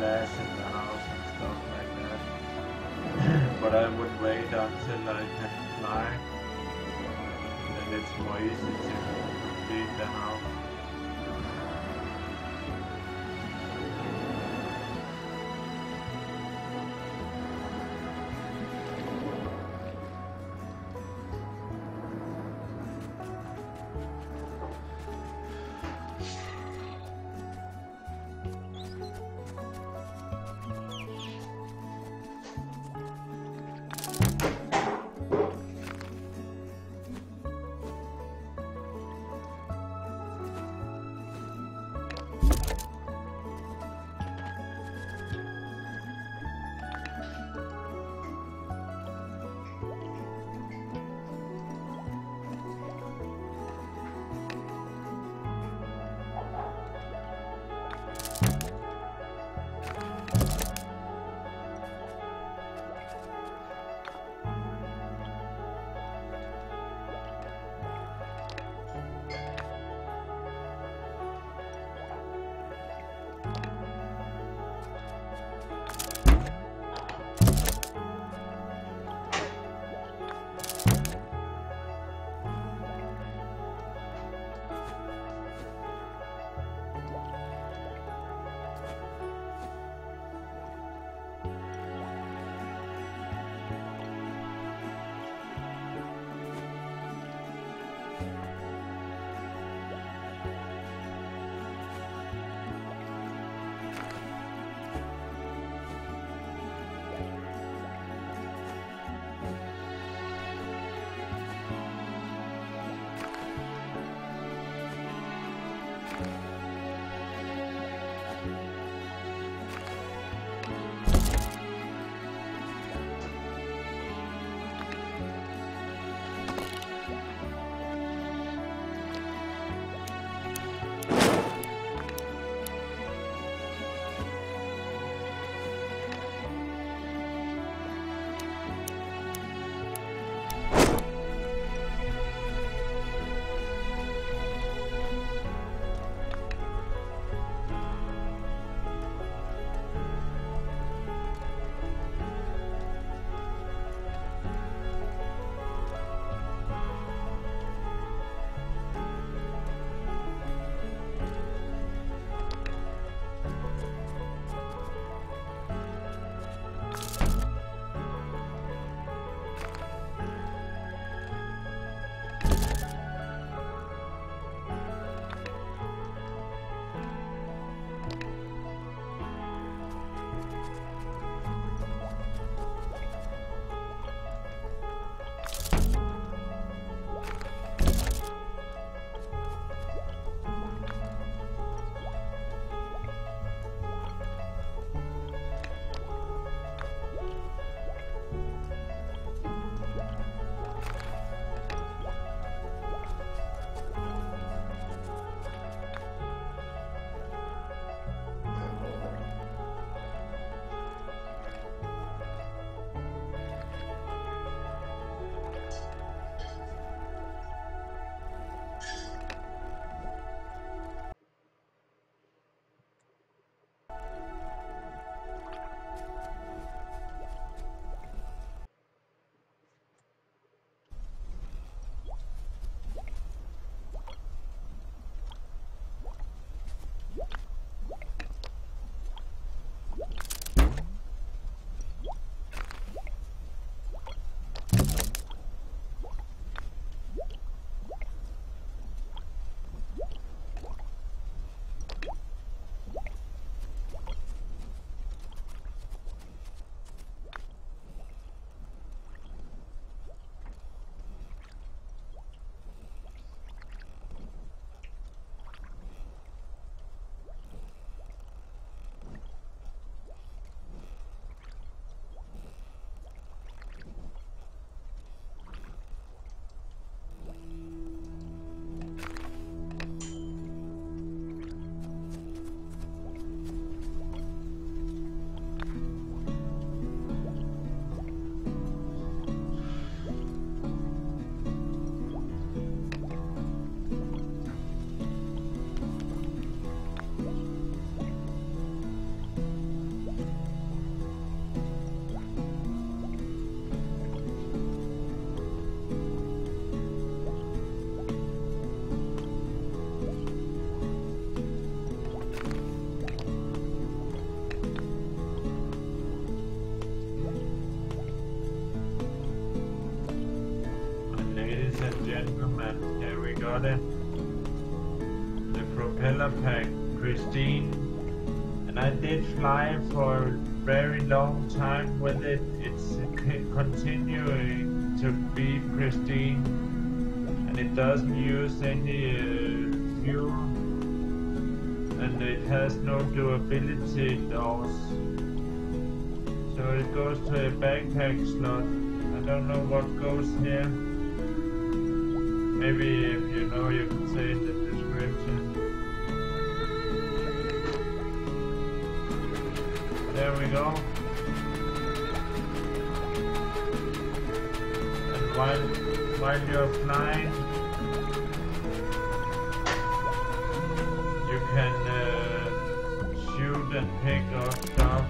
glass in the house and stuff like that. But I would wait until I can fly, then it's more easy to complete the house. got it. The propeller pack pristine, and I did fly for a very long time with it. It's continuing to be pristine, and it doesn't use any fuel, and it has no durability loss. So it goes to a backpack slot. I don't know what goes here. Maybe if you know, you can say in the description. There we go. And while you're flying, you can shoot and pick up stuff.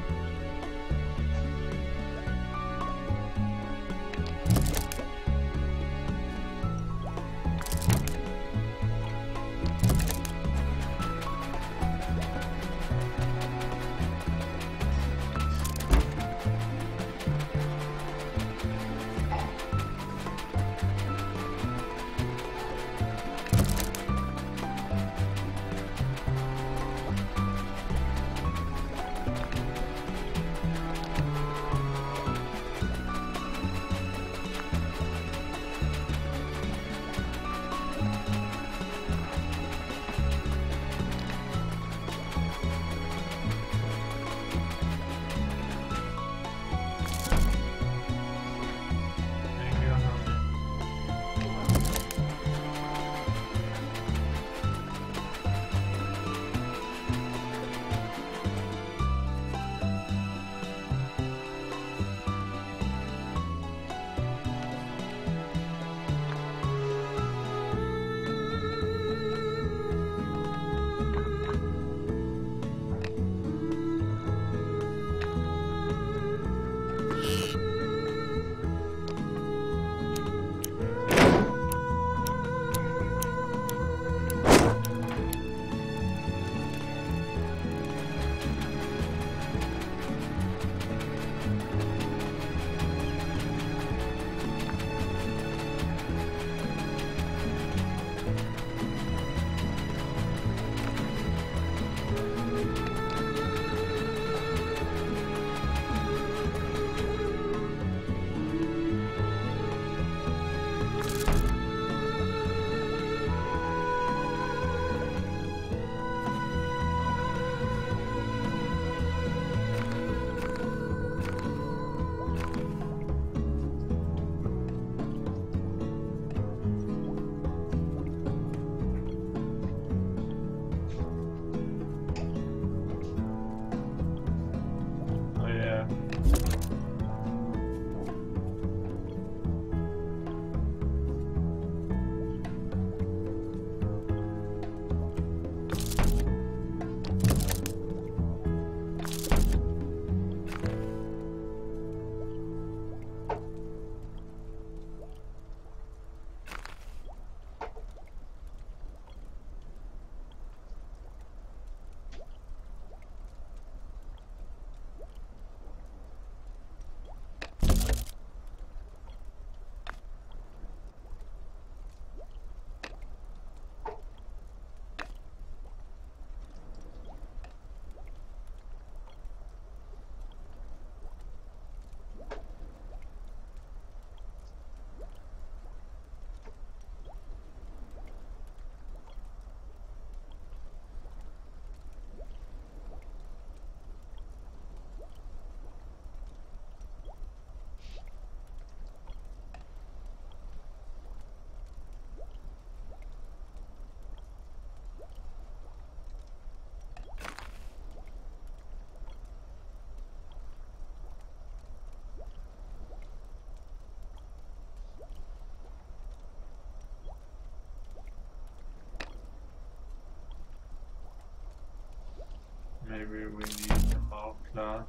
Maybe we need some more cloth.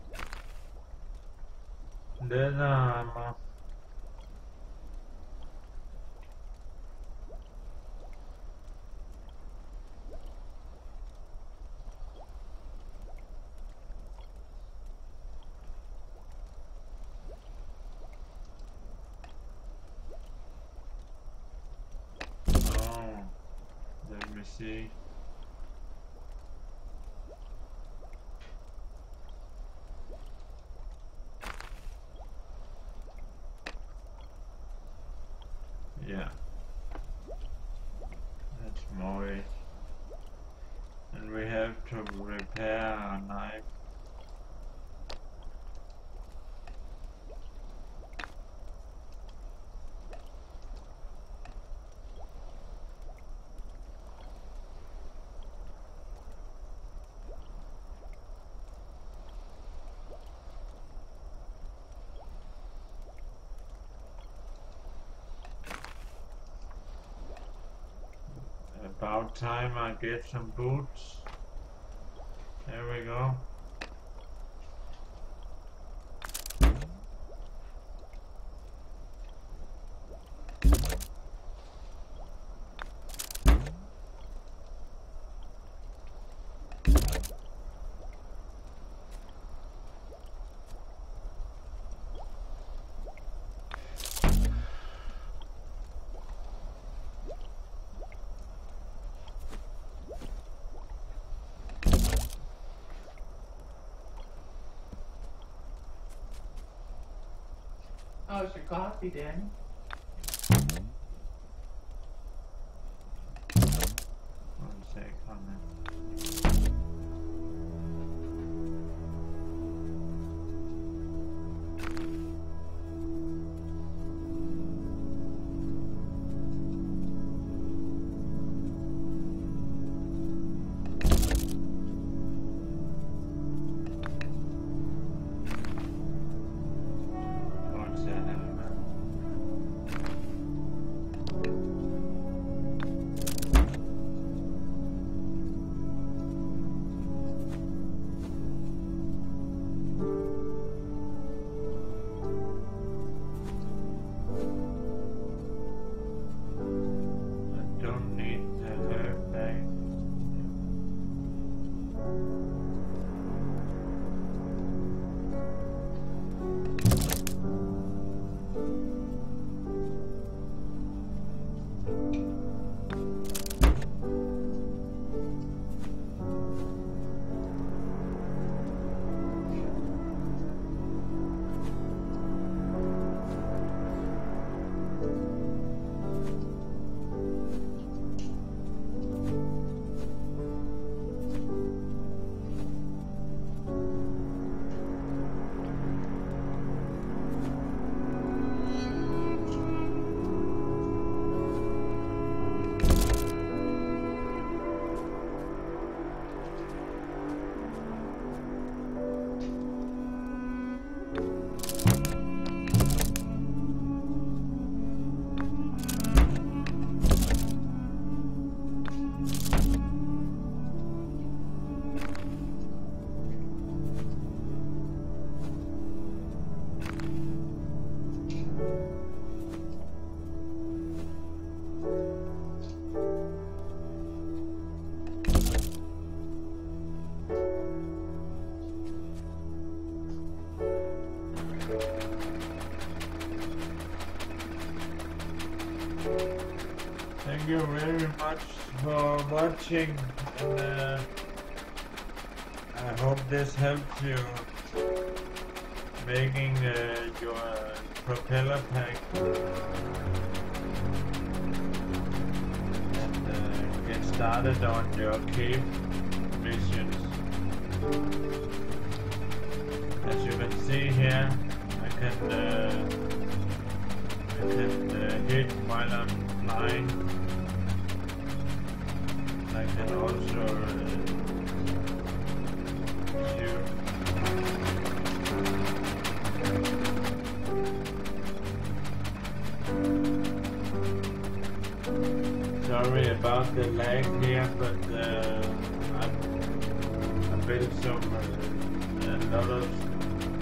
Leather armor. Oh. see. Yeah, that's more it. And we have to repair our knife. About time I get some boots. There we go. How's your coffee, Danny? One sec, comment. Thank you very much for watching, and I hope this helps you making your propeller pack and get started on your cave missions. As you can see here, I can hit while I'm flying. I can also shoot. Sorry about the lag here, but I built a lot of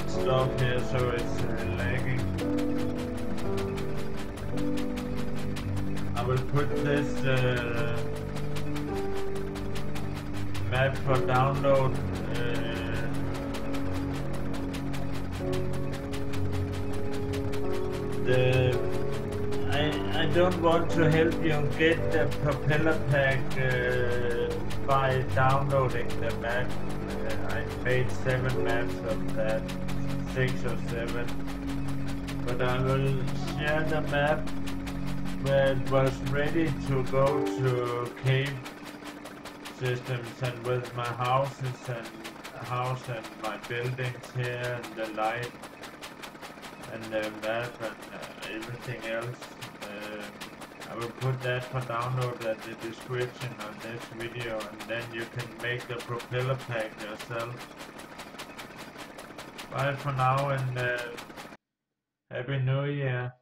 stuff here, so it's lagging. I will put this map for download I I don't want to help you get the propeller pack by downloading the map. I made 7 maps of that, 6 or 7. But I will share the map where it was ready to go to cave systems, and with my houses and my buildings here and the light and the map and everything else. I will put that for download at the description of this video, and then you can make the propeller pack yourself. Bye for now, and Happy New Year.